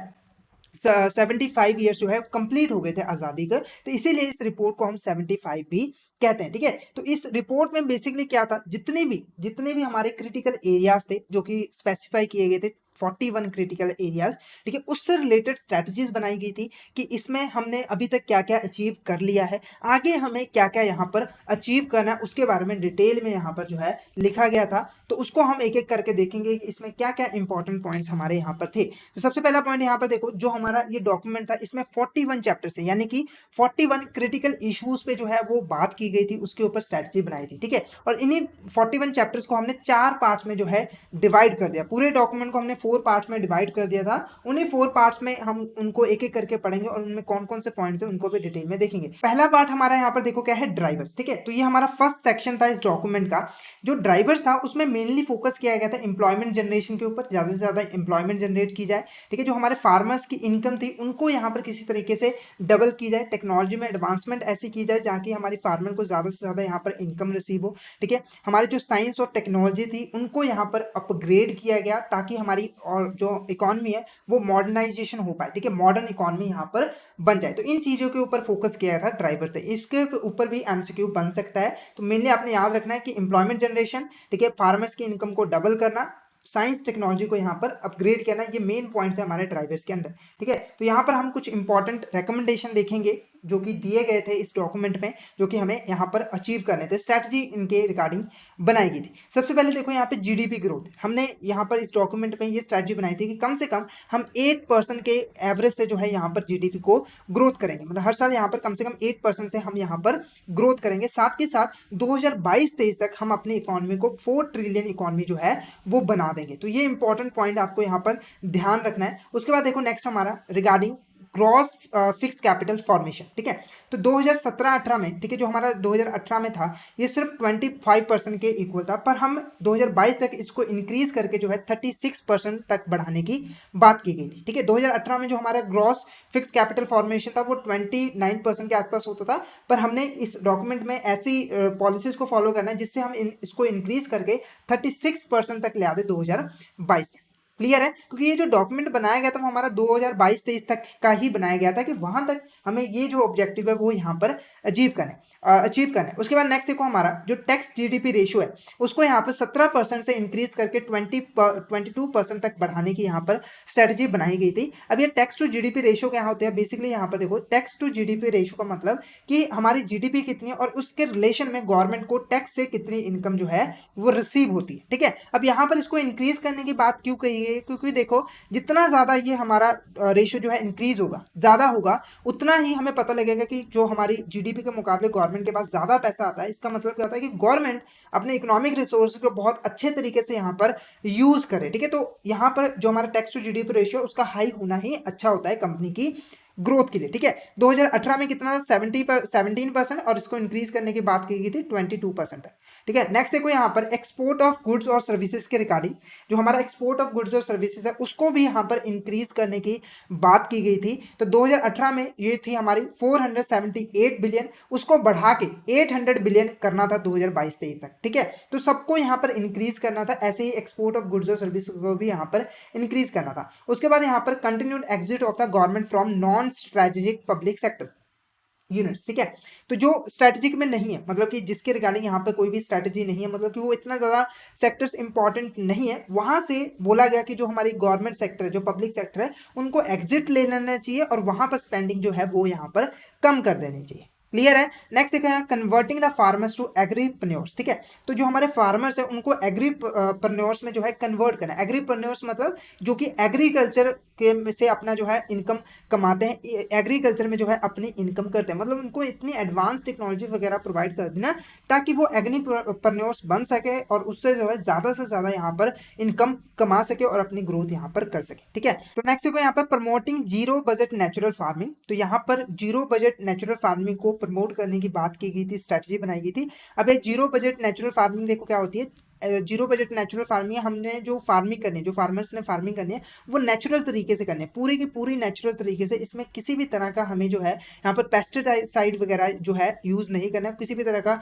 75 ईयर्स जो है कंप्लीट हो गए थे आज़ादी का, तो इसीलिए इस रिपोर्ट को हम 75 भी कहते हैं। ठीक है, तो इस रिपोर्ट में बेसिकली क्या था, जितने भी हमारे क्रिटिकल एरियाज थे जो कि स्पेसिफाई किए गए थे, 41 क्रिटिकल एरियाज, ठीक है, उससे रिलेटेड स्ट्रैटेजीज बनाई गई थी कि इसमें हमने अभी तक क्या क्या अचीव कर लिया है, आगे हमें क्या क्या यहाँ पर अचीव करना है, उसके बारे में डिटेल में यहाँ पर जो है लिखा गया था। तो उसको हम एक एक करके देखेंगे कि इसमें क्या क्या इंपॉर्टेंट पॉइंट्स हमारे यहाँ पर थे। तो सबसे पहला पॉइंट यहाँ पर देखो, जो हमारा ये डॉक्यूमेंट था इसमें 41 चैप्टर से, यानी कि 41 क्रिटिकल इश्यूज पे जो है वो बात की गई थी, उसके ऊपर स्ट्रैटेजी बनाई थी। ठीक है, और इन्हीं 41 चैप्टर्स को हमने 4 पार्ट्स में जो है डिवाइड कर दिया, पूरे डॉक्यूमेंट को हमने 4 पार्ट्स में डिवाइड कर दिया था। उन्हीं 4 पार्ट्स में हम उनको एक एक करके पढ़ेंगे और उनमें कौन कौन से पॉइंट थे उनको भी डिटेल में देखेंगे। पहला पार्ट हमारा यहाँ पर देखो क्या है, ड्राइवर्स। ठीक है, तो ये हमारा फर्स्ट सेक्शन था इस डॉक्यूमेंट का। जो ड्राइवर्स था उसमें मेनली फोकस किया गया था एम्प्लॉयमेंट जनरेशन के ऊपर, ज़्यादा से ज़्यादा एम्प्लॉयमेंट जनरेट की जाए। ठीक है, जो हमारे फार्मर्स की इनकम थी उनको यहाँ पर किसी तरीके से डबल की जाए, टेक्नोलॉजी में एडवांसमेंट ऐसी की जाए जहाँ की हमारी फार्मर को ज़्यादा से ज़्यादा यहाँ पर इनकम रिसीव हो। ठीक है, हमारे जो साइंस और टेक्नोलॉजी थी उनको यहाँ पर अपग्रेड किया गया ताकि हमारी और जो इकोनॉमी है वो मॉडर्नाइजेशन हो पाए। ठीक है, मॉडर्न इकोनॉमी यहाँ पर बन जाए। तो इन चीज़ों के ऊपर फोकस किया था ड्राइवर थे। इसके ऊपर भी एमसीक्यू बन सकता है, तो मेनली आपने याद रखना है कि एम्प्लॉयमेंट जनरेशन, ठीक है, फार्मर्स की इनकम को डबल करना, साइंस टेक्नोलॉजी को यहाँ पर अपग्रेड करना, ये मेन पॉइंट्स है हमारे ड्राइवर्स के अंदर। ठीक है, तो यहाँ पर हम कुछ इंपॉर्टेंट रिकमेंडेशन देखेंगे जो कि दिए गए थे इस डॉक्यूमेंट में, जो कि हमें यहाँ पर अचीव करने थे, स्ट्रैटेजी इनके रिगार्डिंग बनाई गई थी। सबसे पहले देखो यहाँ पे जीडीपी ग्रोथ, हमने यहाँ पर इस डॉक्यूमेंट में ये स्ट्रैटेजी बनाई थी कि कम से कम हम 8% के एवरेज से जो है यहाँ पर जीडीपी को ग्रोथ करेंगे, मतलब हर साल यहाँ पर कम से कम 8% से हम यहाँ पर ग्रोथ करेंगे। साथ के साथ 2022-23 तक हम अपनी इकोनॉमी को 4 ट्रिलियन इकोनॉमी जो है वो बना देंगे। तो ये इंपॉर्टेंट पॉइंट आपको यहाँ पर ध्यान रखना है। उसके बाद देखो नेक्स्ट हमारा regarding gross fix capital formation. ठीक है, तो 2017-18 में, ठीक है, जो हमारा 2018 में था ये सिर्फ 25% के इक्वल था, पर हम 2022 तक इसको इंक्रीज करके जो है 36% तक बढ़ाने की बात की गई थी। ठीक है, 2018 में जो हमारा ग्रॉस फिक्स कैपिटल फॉर्मेशन था वो 29% के आसपास होता था, पर हमने इस डॉक्यूमेंट में ऐसी पॉलिसीज को फॉलो करना है जिससे हम इसको इंक्रीज करके 36% तक ले आते 2022 तक। क्लियर है, क्योंकि ये जो डॉक्यूमेंट बनाया गया था वो हमारा 2022-23 तक का ही बनाया गया था कि वहां तक हमें ये जो ऑब्जेक्टिव है वो यहाँ पर अचीव करना है। उसके बाद नेक्स्ट देखो हमारा जो टैक्स जीडीपी रेशियो है उसको यहाँ पर 17% से इंक्रीज करके 22% तक बढ़ाने की यहाँ पर स्ट्रेटजी बनाई गई थी। अब ये टैक्स टू जीडीपी रेशियो क्या होते हैं, बेसिकली यहाँ पर देखो टैक्स टू जीडीपी रेशियो का मतलब कि हमारी जीडीपी कितनी है और उसके रिलेशन में गवर्नमेंट को टैक्स से कितनी इनकम जो है वो रिसीव होती है। ठीक है, अब यहाँ पर इसको इंक्रीज करने की बात क्यों कही है, क्योंकि देखो जितना ज्यादा ये हमारा रेशियो जो है इंक्रीज होगा, ज्यादा होगा, उतना ही हमें पता लगेगा कि जो हमारी जीडीपी के मुकाबले गवर्नमेंट के पास ज्यादा पैसा आता है। इसका मतलब क्या होता है कि गवर्नमेंट अपने इकोनॉमिक रिसोर्स को बहुत अच्छे तरीके से यहाँ पर यूज करे। ठीक है, तो यहाँ पर जो हमारा टैक्स टू जीडीपी रेशियो उसका हाई होना ही अच्छा होता है कंपनी की ग्रोथ के लिए। ठीक है, 2018 में कितना था 17% और इसको इंक्रीज करने की बात की गई थी 22% तक। ठीक है, नेक्स्ट देखो यहाँ पर एक्सपोर्ट ऑफ गुड्स और सर्विसेज के रिगार्डिंग जो हमारा एक्सपोर्ट ऑफ गुड्स और सर्विसेज है उसको भी यहाँ पर इंक्रीज करने की बात की गई थी। तो 2018 में ये थी हमारी 478 बिलियन, उसको बढ़ा के 800 बिलियन करना था 2022-23 तक। ठीक है, तो सबको यहाँ पर इंक्रीज करना था, ऐसे ही एक्सपोर्ट ऑफ गुड्स और सर्विस को भी यहाँ पर इंक्रीज करना था। उसके बाद यहाँ पर continued exit of the government from non strategic public sector units. ठीक है, तो जो स्ट्रेटेजिक में नहीं है, मतलब कि जिसके रिगार्डिंग यहाँ पे कोई भी स्ट्रेटेजी नहीं है, मतलब कि वो इतना ज़्यादा सेक्टर्स इंपॉर्टेंट नहीं है, वहाँ से बोला गया कि जो हमारी गवर्नमेंट सेक्टर है, जो पब्लिक सेक्टर है, उनको एग्जिट ले लेना चाहिए और वहाँ पर स्पेंडिंग जो है वो यहाँ पर कम कर देनी चाहिए। क्लियर है। नेक्स्ट देखो यहाँ कन्वर्टिंग द फार्मर्स टू एग्रीप्रन्योर्स। ठीक है, तो जो हमारे फार्मर्स है उनको एग्रीप्रन्योर्स में जो है कन्वर्ट करना है। एग्रीप्रन्योर्स मतलब जो कि एग्रीकल्चर के से अपना जो है इनकम कमाते हैं, एग्रीकल्चर में जो है अपनी इनकम करते हैं, मतलब उनको इतनी एडवांस टेक्नोलॉजी वगैरह प्रोवाइड कर देना ताकि वो एग्रीप्रन्योर्स बन सके और उससे जो है ज़्यादा से ज़्यादा यहाँ पर इनकम कमा सके और अपनी ग्रोथ यहाँ पर कर सके। ठीक है, तो नेक्स्ट देखो यहाँ पर promoting zero budget natural farming. तो यहाँ पर जीरो बजट नेचुरल फार्मिंग को प्रमोट करने की बात की गई थी, स्ट्रेटजी बनाई गई थी। अब ये जीरो बजट नेचुरल फार्मिंग देखो क्या होती है। जीरो बजट नेचुरल फार्मिंग हमने जो फार्मिंग करनी है, जो फार्मर्स ने फार्मिंग करनी है वो नेचुरल तरीके से करनी है, पूरी की पूरी नेचुरल तरीके से। इसमें किसी भी तरह का हमें जो है यहाँ पर पेस्टिसाइड वगैरह जो है यूज़ नहीं करना है, किसी भी तरह का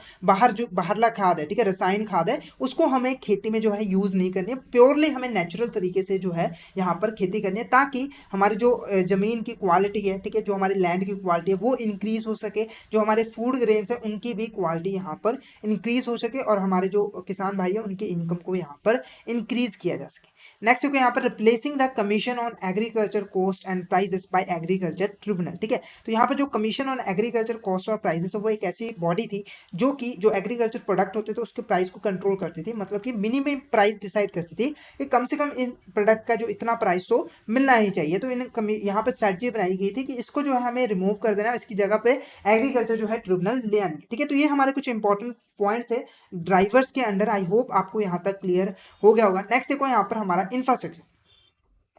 जो बाहरला खाद है, ठीक है, रसायन खाद है, उसको हमें खेती में जो है यूज़ नहीं करनी है। प्योरली हमें नेचुरल तरीके से जो है यहाँ पर खेती करनी है ताकि हमारी जो ज़मीन की क्वालिटी है, ठीक है, जो हमारी लैंड की क्वालिटी है वो इंक्रीज़ हो सके, जो हमारे फूड ग्रेन्स है उनकी भी क्वालिटी यहाँ पर इंक्रीज़ हो सके और हमारे जो किसान भाई है उनकी इनकम को यहाँ पर इंक्रीज किया जा सके। नेक्स्ट देखो यहाँ पर replacing the commission on agriculture cost and prices bye agriculture tribunal. ठीक है, तो यहाँ पर जो कमीशन ऑन एग्रीकल्चर कॉस्ट और प्राइसेस है वो एक ऐसी बॉडी थी जो कि जो एग्रीकल्चर प्रोडक्ट होते थे उसके प्राइस को कंट्रोल करती थी, मतलब कि मिनिमम प्राइस डिसाइड करती थी कि कम से कम इन प्रोडक्ट का जो इतना प्राइस हो मिलना ही चाहिए। तो इन यहाँ पर स्ट्रैटेजी बनाई गई थी कि इसको जो है हमें रिमूव कर देना, इसकी जगह पे एग्रीकल्चर जो है ट्रिब्यूनल ले आनी। ठीक है, तो ये हमारे कुछ इंपॉर्टेंट पॉइंट्स है ड्राइवर्स के अंडर। आई होप आपको यहाँ तक क्लियर हो गया होगा। नेक्स्ट देखो यहाँ पर हमारा इंफ्रास्ट्रक्चर।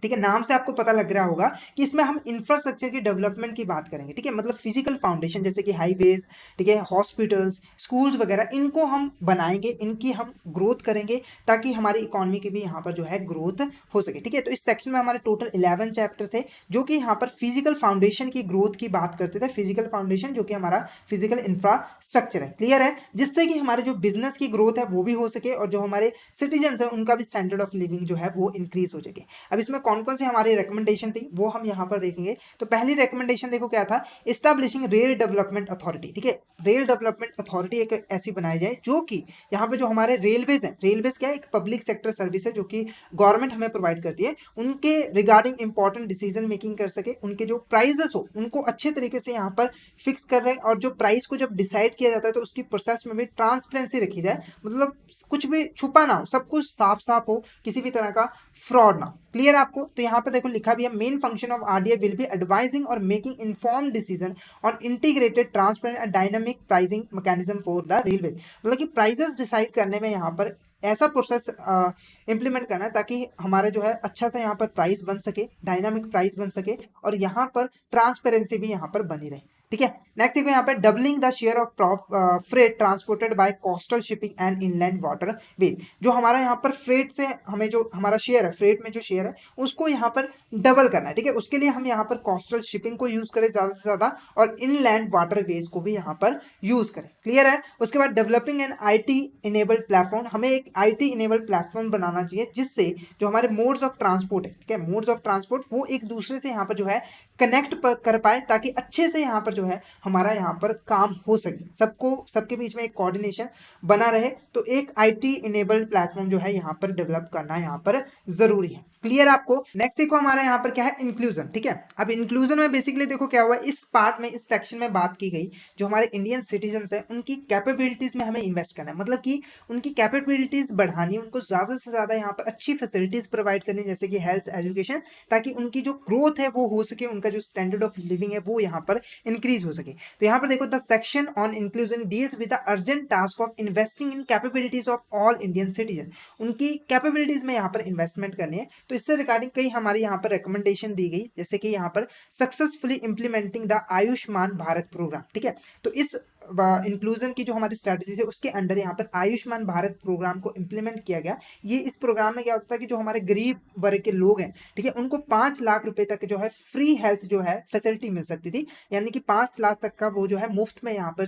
ठीक है, नाम से आपको पता लग रहा होगा कि इसमें हम इंफ्रास्ट्रक्चर की डेवलपमेंट की बात करेंगे। ठीक है, मतलब फिजिकल फाउंडेशन जैसे कि हाईवेज, ठीक है, हॉस्पिटल्स, स्कूल्स वगैरह, इनको हम बनाएंगे, इनकी हम ग्रोथ करेंगे ताकि हमारी इकोनॉमी की भी यहाँ पर जो है ग्रोथ हो सके। ठीक है, तो इस सेक्शन में हमारे टोटल 11 चैप्टर थे जो कि यहाँ पर फिजिकल फाउंडेशन की ग्रोथ की बात करते थे। फिजिकल फाउंडेशन जो कि हमारा फिजिकल इंफ्रास्ट्रक्चर है, क्लियर है, जिससे कि हमारे जो बिजनेस की ग्रोथ है वो भी हो सके और जो हमारे सिटीजन है उनका भी स्टैंडर्ड ऑफ लिविंग जो है वो इंक्रीज हो सके। अब इसमें कौन कौन सी हमारी रिकमेंडेशन थी वो हम यहाँ पर देखेंगे। तो पहली रिकमेंडेशन देखो क्या था, एस्टैब्लिशिंग रेल डेवलपमेंट अथॉरिटी। ठीक है, रेल डेवलपमेंट अथॉरिटी एक ऐसी बनाई जाए जो कि यहाँ पे जो हमारे रेलवेज हैं, रेलवेज क्या है, एक पब्लिक सेक्टर सर्विस है जो कि गवर्नमेंट हमें प्रोवाइड करती है, उनके रिगार्डिंग इंपॉर्टेंट डिसीजन मेकिंग कर सके, उनके जो प्राइजेस हो उनको अच्छे तरीके से यहाँ पर फिक्स कर रहे हैं और जो प्राइस को जब डिसाइड किया जाता है तो उसकी प्रोसेस में भी ट्रांसपेरेंसी रखी जाए, मतलब कुछ भी छुपा ना हो, सब कुछ साफ साफ हो, किसी भी तरह का फ्रॉड ना हो। क्लियर आपको। तो यहाँ पे देखो लिखा भी है, main function of RDA will be advising और making informed decision on integrated transparent and dynamic pricing mechanism for the railway. मतलब कि प्राइसेस डिसाइड करने में यहाँ पर ऐसा प्रोसेस इंप्लीमेंट करना है ताकि हमारे जो है अच्छा सा यहाँ पर प्राइस बन सके, डायनामिक प्राइस बन सके और यहाँ पर ट्रांसपेरेंसी भी यहाँ पर बनी रहे। ठीक है। नेक्स्ट देखो यहाँ पे doubling the share of freight transported by coastal shipping and inland water way. जो हमारा यहाँ पर फ्रेट से हमें जो हमारा शेयर है, फ्रेट में जो शेयर है उसको यहाँ पर डबल करना है। ठीक है, उसके लिए हम यहाँ पर कोस्टल शिपिंग को यूज करें ज्यादा से ज्यादा और इनलैंड वाटर वेज को भी यहाँ पर यूज करें। क्लियर है। उसके बाद developing N IT enabled platform, हमें एक IT इनेबल्ड प्लेटफॉर्म बनाना चाहिए जिससे जो हमारे मोड्स ऑफ ट्रांसपोर्ट है, ठीक है, मोड्स ऑफ ट्रांसपोर्ट वो एक दूसरे से यहाँ पर जो है कनेक्ट कर पाए ताकि अच्छे से यहाँ पर जो है हमारा यहाँ पर काम हो सके, सबको सबके बीच में एक कोऑर्डिनेशन बना रहे। तो एक IT इनेबल्ड प्लेटफॉर्म जो है यहाँ पर डेवलप करना यहाँ पर जरूरी है। क्लियर आपको। नेक्स्ट देखो हमारा यहाँ पर क्या है, इंक्लूजन। ठीक है, अब इंक्लूजन में बेसिकली देखो क्या हुआ, इस पार्ट में, इस सेक्शन में बात की गई जो हमारे इंडियन सिटीजन्स है उनकी कैपेबिलिटीज में हमें इन्वेस्ट करना है, मतलब कि उनकी कैपेबिलिटीज बढ़ानी है, उनको ज्यादा से ज्यादा यहाँ पर अच्छी फैसिलिटीज प्रोवाइड करनी, जैसे कि हेल्थ, एजुकेशन, ताकि उनकी जो ग्रोथ है वो हो सके, उनका जो स्टैंडर्ड ऑफ लिविंग है वो यहाँ पर इंक्रीज हो सके। तो यहाँ पर देखो the section on inclusion deals with the urgent task of investing in capabilities of all Indian citizen. उनकी कैपेबिलिटीज में यहाँ पर इन्वेस्टमेंट करनी है। तो इससे रिगार्डिंग कई हमारी यहाँ पर रिकमेंडेशन दी गई, जैसे कि यहाँ पर successfully implementing the Ayushman Bharat programme. ठीक है, तो इस इंक्लूजन की जो हमारी स्ट्रेटजी है उसके अंडर यहाँ पर आयुष्मान भारत प्रोग्राम को इंप्लीमेंट किया गया। ये इस प्रोग्राम में क्या होता है कि जो हमारे गरीब वर्ग के लोग हैं, ठीक है, उनको 5 लाख रुपए तक जो है फ्री हेल्थ जो है फैसिलिटी मिल सकती थी, यानी कि 5 लाख तक का वो जो है मुफ्त में यहाँ पर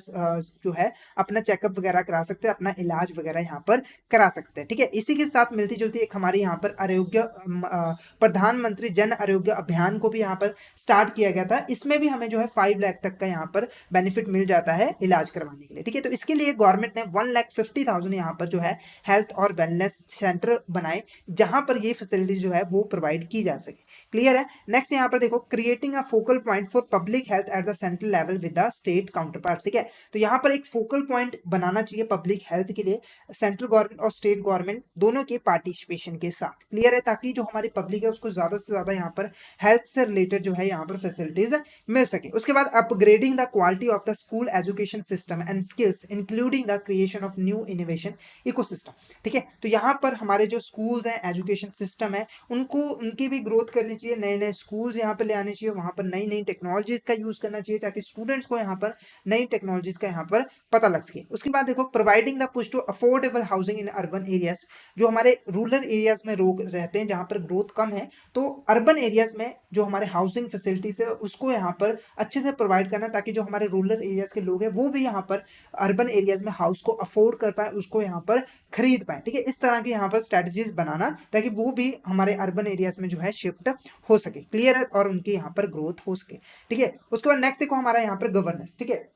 जो है अपना चेकअप वगैरह करा सकते हैं, अपना इलाज वगैरह यहाँ पर करा सकते हैं। ठीक है, इसी के साथ मिलती जुलती एक हमारी यहाँ पर आरोग्य प्रधानमंत्री जन आरोग्य अभियान को भी यहाँ पर स्टार्ट किया गया था। इसमें भी हमें जो है 5 लाख तक का यहाँ पर बेनिफिट मिल जाता है इलाज करवाने के लिए। ठीक है, तो इसके लिए गवर्नमेंट ने 1,50,000 यहाँ पर जो है हेल्थ और वेलनेस सेंटर बनाए जहां पर ये फैसिलिटी जो है वो प्रोवाइड की जा सके। क्लियर है। नेक्स्ट यहाँ पर देखो creating a focal point for public health at the central level with the state counterpart. ठीक है, तो यहाँ पर एक फोकल पॉइंट बनाना चाहिए पब्लिक हेल्थ के लिए सेंट्रल गवर्नमेंट और स्टेट गवर्नमेंट दोनों के पार्टिसिपेशन के साथ। क्लियर है, ताकि जो हमारी पब्लिक है उसको ज्यादा से ज्यादा यहाँ पर हेल्थ से रिलेटेड जो है यहाँ पर फैसिलिटीज मिल सके। उसके बाद upgrading the quality of the school education system and skills including the creation of new innovation ecosystem. ठीक है, तो यहाँ पर हमारे जो स्कूल्स हैं, एजुकेशन सिस्टम है, उनको उनकी भी ग्रोथ करनी चाहिए, नए नए स्कूल्स यहाँ पर ले आने चाहिए, वहां पर नई नई टेक्नोलॉजीज का यूज करना चाहिए ताकि स्टूडेंट्स को यहाँ पर नई टेक्नोलॉजीज का यहाँ पर पता लग सके। उसके बाद देखो providing the push to affordable housing in urban areas. जो हमारे रूरल एरियाज में लोग रहते हैं जहाँ पर ग्रोथ कम है, तो अर्बन एरियाज में जो हमारे हाउसिंग फैसिलिटीज है उसको यहाँ पर अच्छे से प्रोवाइड करना ताकि जो हमारे रूरल एरियाज के लोग हैं वो भी यहाँ पर अर्बन एरियाज में हाउस को अफोर्ड कर पाए, उसको यहाँ पर खरीद पाए। ठीक है, इस तरह की यहाँ पर स्ट्रेटजीज बनाना ताकि वो भी हमारे अर्बन एरियाज में जो है शिफ्ट हो सके। क्लियर है, और उनकी यहाँ पर ग्रोथ हो सके। ठीक है, उसके बाद नेक्स्ट देखो हमारा यहाँ पर गवर्नेंस। ठीक है,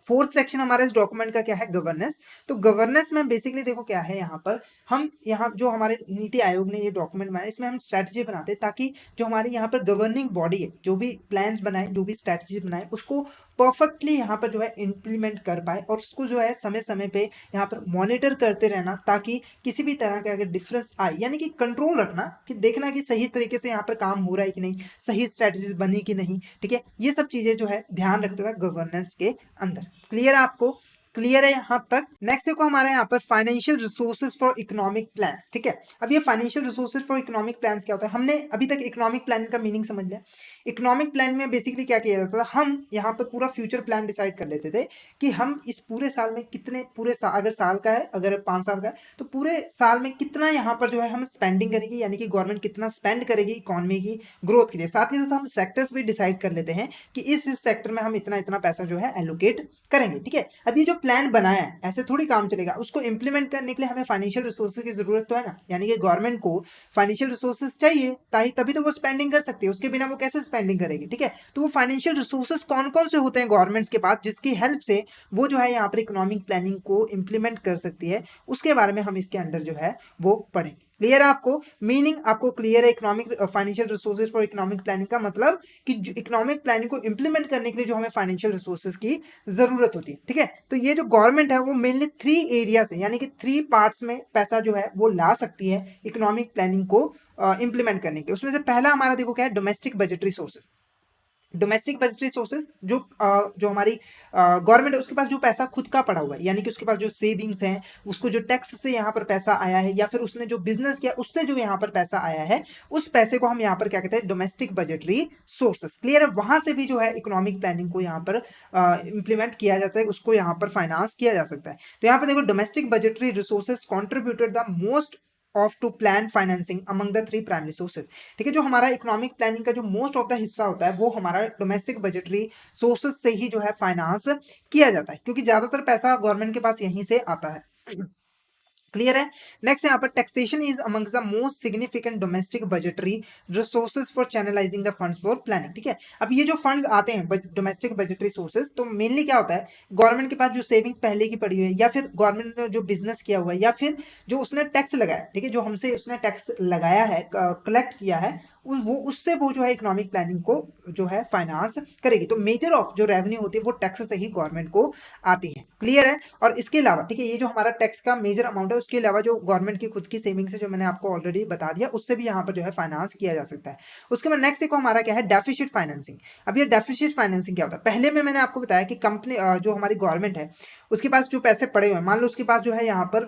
फोर्थ सेक्शन हमारे इस डॉक्यूमेंट का क्या है, गवर्नेंस। तो गवर्नेंस में बेसिकली देखो क्या है, यहाँ पर हम यहाँ जो हमारे नीति आयोग ने ये डॉक्यूमेंट बनाया इसमें हम स्ट्रैटेजी बनाते हैं ताकि जो हमारी यहाँ पर गवर्निंग बॉडी है, जो भी प्लान्स बनाए, जो भी स्ट्रैटेजी बनाए, उसको परफेक्टली यहाँ पर जो है इम्प्लीमेंट कर पाए और उसको जो है समय समय पे यहाँ पर मॉनिटर करते रहना ताकि किसी भी तरह का अगर डिफरेंस आए, यानी कि कंट्रोल रखना, कि देखना कि सही तरीके से यहाँ पर काम हो रहा है कि नहीं, सही स्ट्रैटेजीज बनी कि नहीं। ठीक है, ये सब चीजें जो है ध्यान रखते था गवर्नेंस के अंदर। क्लियर है आपको, क्लियर है यहाँ तक। नेक्स्ट देखो हमारे यहाँ पर financial resources for economic plans. ठीक है, अब ये financial resources for economic plans क्या होता है, हमने अभी तक इकोनॉमिक प्लानिंग का मीनिंग समझ लिया। इकोनॉमिक प्लान में बेसिकली क्या किया जाता था, हम यहाँ पर पूरा फ्यूचर प्लान डिसाइड कर लेते थे कि हम इस पूरे साल में कितने, पूरे साल अगर साल का है, अगर 5 साल का है, तो पूरे साल में कितना यहाँ पर जो है हम स्पेंडिंग करेंगे, यानी कि गवर्नमेंट कितना स्पेंड करेगी इकोनॉमी की ग्रोथ के लिए। साथ ही साथ हम सेक्टर्स भी डिसाइड कर लेते हैं कि इस सेक्टर में हम इतना इतना पैसा जो है एलोकेट करेंगे। ठीक है, अब ये जो प्लान बनाया है ऐसे थोड़ी काम चलेगा, उसको इंप्लीमेंट करने के लिए हमें फाइनेंशियल रिसोर्सेज की जरूरत तो है ना, यानी कि गवर्नमेंट को फाइनेंशियल रिसोर्सेज चाहिए तभी तो वो स्पेंडिंग कर सकती है, उसके बिना वो कैसे स्पेंडिंग करेगी। ठीक है, तो वो फाइनेंशियल रिसोर्सेज कौन कौन से होते हैं गवर्नमेंट्स के पास जिसकी हेल्प से वो जो है यहाँ पर इकोनॉमिक प्लानिंग को इंप्लीमेंट कर सकती है, उसके बारे में हम इसके अंदर जो है वो पढ़ेंगे। क्लियर है आपको, मीनिंग आपको क्लियर है economic financial resources for economic planning का, मतलब कि इकोनॉमिक प्लानिंग को इंप्लीमेंट करने के लिए जो हमें फाइनेंशियल रिसोर्सेज की जरूरत होती है। ठीक है, तो ये जो गवर्नमेंट है वो मेनली 3 एरिया से, यानी कि 3 पार्ट्स में पैसा जो है वो ला सकती है इकोनॉमिक प्लानिंग को इंप्लीमेंट करने के। उसमें से पहला हमारा देखो क्या है, domestic budgetary sources. Domestic budgetary sources जो हमारी गवर्नमेंट है उसके पास जो पैसा खुद का पड़ा हुआ है, यानी कि उसके पास जो सेविंग्स हैं, उसको जो टैक्स से यहाँ पर पैसा आया है, या फिर उसने जो बिजनेस किया उससे जो यहाँ पर पैसा आया है, उस पैसे को हम यहाँ पर क्या कहते हैं, डोमेस्टिक बजटरी सोर्सेज। क्लियर है? वहां से भी जो है इकोनॉमिक प्लानिंग को यहाँ पर इंप्लीमेंट किया जाता है, उसको यहाँ पर फाइनेंस किया जा सकता है। तो यहाँ पर देखो, domestic budgetary resources contributed the most of to plan financing among the 3 primary sources. ठीक है, जो हमारा इकोनॉमिक प्लानिंग का जो मोस्ट ऑफ द हिस्सा होता है वो हमारा डोमेस्टिक बजटरी सोर्सेज से ही जो है फाइनेंस किया जाता है, क्योंकि ज्यादातर पैसा गवर्नमेंट के पास यहीं से आता है। क्लियर है? नेक्स्ट यहाँ पर taxation is among the most significant domestic budgetary resources for channelising the funds for planning. ठीक है, अब ये जो फंड्स आते हैं डोमेस्टिक बजटरी सोर्सेज, तो मेनली क्या होता है, गवर्नमेंट के पास जो सेविंग्स पहले की पड़ी हुई है, या फिर गवर्नमेंट ने जो बिजनेस किया हुआ है, या फिर जो उसने टैक्स लगाया, ठीक है, जो हमसे उसने टैक्स लगाया है, कलेक्ट किया है, उससे वो जो है इकोनॉमिक प्लानिंग को जो है फाइनेंस करेगी। तो मेजर ऑफ जो रेवेन्यू होती है वो टैक्स से ही गवर्नमेंट को आती है। क्लियर है? और इसके अलावा, ठीक है, ये जो हमारा टैक्स का मेजर अमाउंट है, उसके अलावा जो गवर्नमेंट की खुद की सेविंग्स है, जो मैंने आपको ऑलरेडी बता दिया, उससे भी यहाँ पर जो है फाइनेंस किया जा सकता है। उसके बाद नेक्स्ट देखो हमारा क्या है, डेफिसिट फाइनेंसिंग। अब ये डेफिसिट फाइनेंसिंग क्या होता है, पहले में मैंने आपको बताया कि कंपनी जो हमारी गवर्नमेंट है उसके पास जो पैसे पड़े हुए हैं, मान लो उसके पास जो है यहाँ पर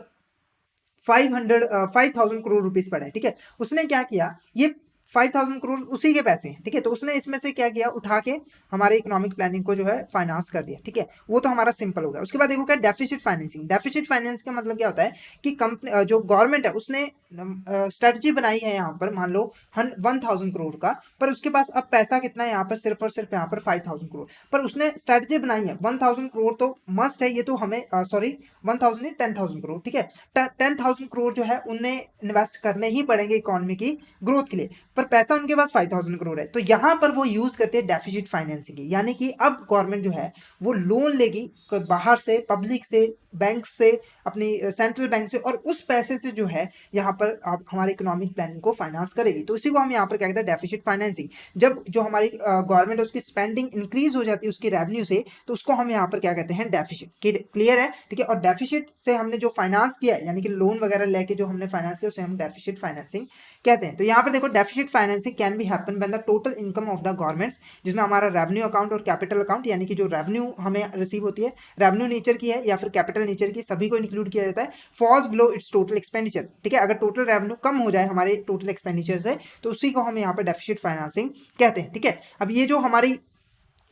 5,000 करोड़ रुपीस पड़े हैं, ठीक है, उसने क्या किया, ये 5,000 करोड़ उसी के पैसे हैं, ठीक है, तो उसने इसमें से क्या किया, उठा के हमारे इकोनॉमिक प्लानिंग को जो है फाइनेंस कर दिया। ठीक है, वो तो हमारा सिंपल हो गया। उसके बाद देखो क्या डेफिसिट फाइनेंसिंग। डेफिसिट फाइनेंस का मतलब क्या होता है कि कंपनी जो गवर्नमेंट है उसने स्ट्रेटजी बनाई है यहाँ पर, मान लो 1,000 करोड़ का, पर उसके पास अब पैसा कितना है यहाँ पर, सिर्फ और सिर्फ यहाँ पर 5,000 करोड़, पर उसने स्ट्रेटजी बनाई है 1,000 करोड़ तो मस्ट है, ये तो हमें सॉरी 1,000 नहीं 10,000 करोड़, ठीक है, 10,000 करोड़ जो है उन्हें इन्वेस्ट करने ही पड़ेंगे इकोनॉमी की ग्रोथ के लिए, पर पैसा उनके पास 5,000 करोड़ है। तो यहां पर वो यूज करते हैं डेफिसिट फाइनेंसिंग की, यानी कि अब गवर्नमेंट जो है वो लोन लेगी बाहर से, पब्लिक से, बैंक से, अपनी सेंट्रल बैंक से, और उस पैसे से जो है यहाँ पर आप हमारे इकोनॉमिक प्लानिंग को फाइनेंस करेगी। तो इसी को हम यहाँ पर क्या कहते हैं, डेफिसिट फाइनेंसिंग। जब जो हमारी गवर्नमेंट है उसकी स्पेंडिंग इंक्रीज हो जाती है उसकी रेवेन्यू से, तो उसको हम यहाँ पर क्या कहते हैं, डेफिसिट। क्लियर है? ठीक है, और डेफिसिट से हमने जो फाइनेंस किया, यानी कि लोन वगैरह लेके जो हमने फाइनेंस किया, उसे हम डेफिसिट फाइनेंसिंग कहते हैं। तो यहाँ पर देखो, deficit financing can be happen when the total income of the governments, जिसमें हमारा रेवेन्यू अकाउंट और कैपिटल अकाउंट, यानी कि जो रेवेन्यू हमें रिसीव होती है, रेवेन्यू नेचर की है या फिर कैपिटल नेचर की, सभी को इंक्लूड किया जाता है, falls below it's total expenditure. ठीक है, अगर टोटल रेवेन्यू कम हो जाए हमारे टोटल एक्सपेंडिचर से, तो उसी को हम यहाँ पर डेफिसिट फाइनेंसिंग कहते हैं। ठीक है, अब ये जो हमारी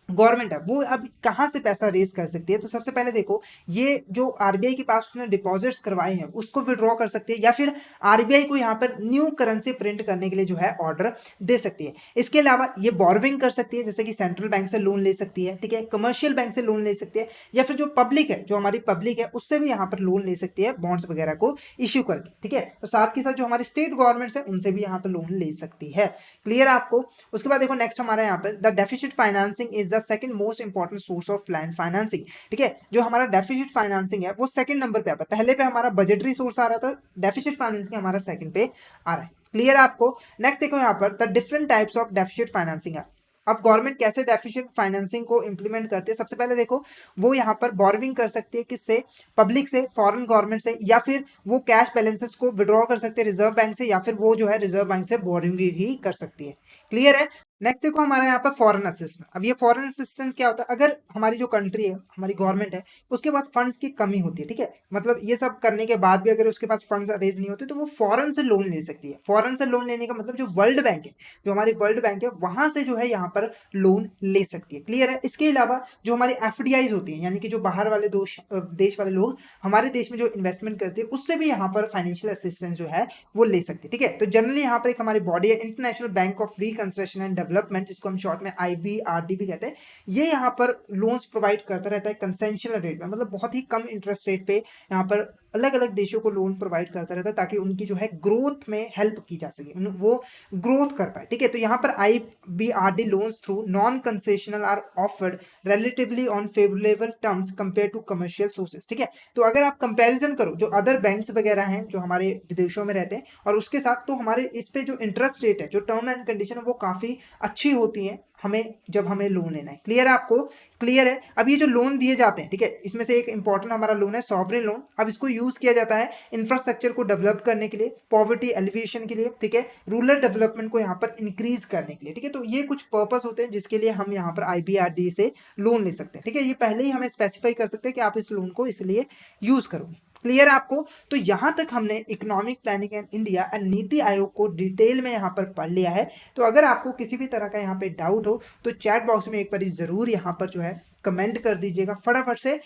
गवर्नमेंट है वो अब कहां से पैसा रेज कर सकती है, तो सबसे पहले देखो, ये जो आरबीआई के पास उसने डिपॉजिट्स करवाए हैं उसको विड्रॉ कर सकती है, या फिर आरबीआई को यहाँ पर न्यू करेंसी प्रिंट करने के लिए जो है ऑर्डर दे सकती है। इसके अलावा ये बोरोविंग कर सकती है, जैसे कि सेंट्रल बैंक से लोन ले सकती है, ठीक है, कमर्शियल बैंक से लोन ले सकती है, या फिर जो पब्लिक है, जो हमारी पब्लिक है, उससे भी यहाँ पर लोन ले सकती है, बॉन्ड्स वगैरह को इश्यू करके। ठीक है, तो साथ के साथ जो हमारी स्टेट गवर्नमेंट्स है उनसे भी यहाँ पर लोन ले सकती है। क्लियर है आपको? उसके बाद देखो नेक्स्ट हमारा यहाँ पर the deficit financing is the second most important source of plan financing. ठीक है, जो हमारा डेफिसिट फाइनेंसिंग है वो सेकंड नंबर पे आता है, पहले पे हमारा बजटरी सोर्स आ रहा था, डेफिसिट फाइनेंसिंग हमारा सेकंड पे आ रहा है। क्लियर है आपको? नेक्स्ट देखो यहाँ पर the different types of deficit financing है। अब गवर्नमेंट कैसे डेफिसिट फाइनेंसिंग को इंप्लीमेंट करते हैं, सबसे पहले देखो, वो यहाँ पर बोरोविंग कर सकती है, किससे, पब्लिक से, फॉरेन गवर्नमेंट से, या फिर वो कैश बैलेंसेस को विड्रॉ कर सकते हैं रिजर्व बैंक से, या फिर वो जो है रिजर्व बैंक से बोरिंग ही कर सकती है। क्लियर है? नेक्स्ट देखो हमारे यहाँ पर फॉरेन असिस्टेंस। अब ये फॉरेन असिस्टेंस क्या होता है, अगर हमारी जो कंट्री है, हमारी गवर्नमेंट है, उसके पास फंड्स की कमी होती है, ठीक है, मतलब ये सब करने के बाद भी अगर उसके पास फंड्स अरेज नहीं होते, तो वो फॉरेन से लोन ले सकती है। फॉरेन से लोन लेने का मतलब जो वर्ल्ड बैंक है, जो हमारी वर्ल्ड बैंक है, वहां से जो है यहाँ पर लोन ले सकती है। क्लियर है? इसके अलावा जो हमारी एफडीआईज होती है, यानी कि जो बाहर वाले देश वाले लोग हमारे देश में जो इन्वेस्टमेंट करते हैं, उससे भी यहाँ पर फाइनेंशियल असिस्टेंस जो है वो ले सकते हैं। ठीक है, तो जनरली यहाँ पर एक हमारी बॉडी है, international bank of reconstruction and development, जिसको हम शॉर्ट में IBRD भी कहते हैं। ये यहाँ पर लोन्स प्रोवाइड करता रहता है कंसेशनल रेट में, मतलब बहुत ही कम इंटरेस्ट रेट पे यहाँ पर अलग अलग देशों को लोन प्रोवाइड करता रहता है, ताकि उनकी जो है ग्रोथ में हेल्प की जा सके, वो ग्रोथ कर पाए। ठीक है, तो यहाँ पर IBRD loans through non concessional are offered relatively on favourable terms compare to commercial sources. ठीक है, तो अगर आप कंपैरिजन करो जो अदर बैंक्स वगैरह हैं जो हमारे विदेशों में रहते हैं और उसके साथ, तो हमारे इस पे जो इंटरेस्ट रेट है, जो टर्म एंड कंडीशन है, वो काफी अच्छी होती है हमें जब हमें लोन लेना है। क्लियर है आपको? क्लियर है। अब ये जो लोन दिए जाते हैं, ठीक है, इसमें से एक इंपॉर्टेंट हमारा लोन है सॉवरेन लोन। अब इसको यूज किया जाता है इंफ्रास्ट्रक्चर को डेवलप करने के लिए, पॉवर्टी एलिवेशन के लिए, ठीक है, रूरल डेवलपमेंट को यहाँ पर इंक्रीज करने के लिए, ठीक है। तो ये कुछ पर्पस होते हैं जिसके लिए हम यहाँ पर IBRD से लोन ले सकते हैं, ठीक है। ये पहले ही हमें स्पेसिफाई कर सकते हैं कि आप इस लोन को इसलिए यूज करोगे। क्लियर है आपको? तो यहां तक हमने economic planning and India and NITI Aayog को डिटेल में यहाँ पर पढ़ लिया है। तो अगर आपको किसी भी तरह का यहाँ पे डाउट हो तो चैट बॉक्स में एक बार जरूर यहाँ पर जो है कमेंट कर दीजिएगा फटाफट से।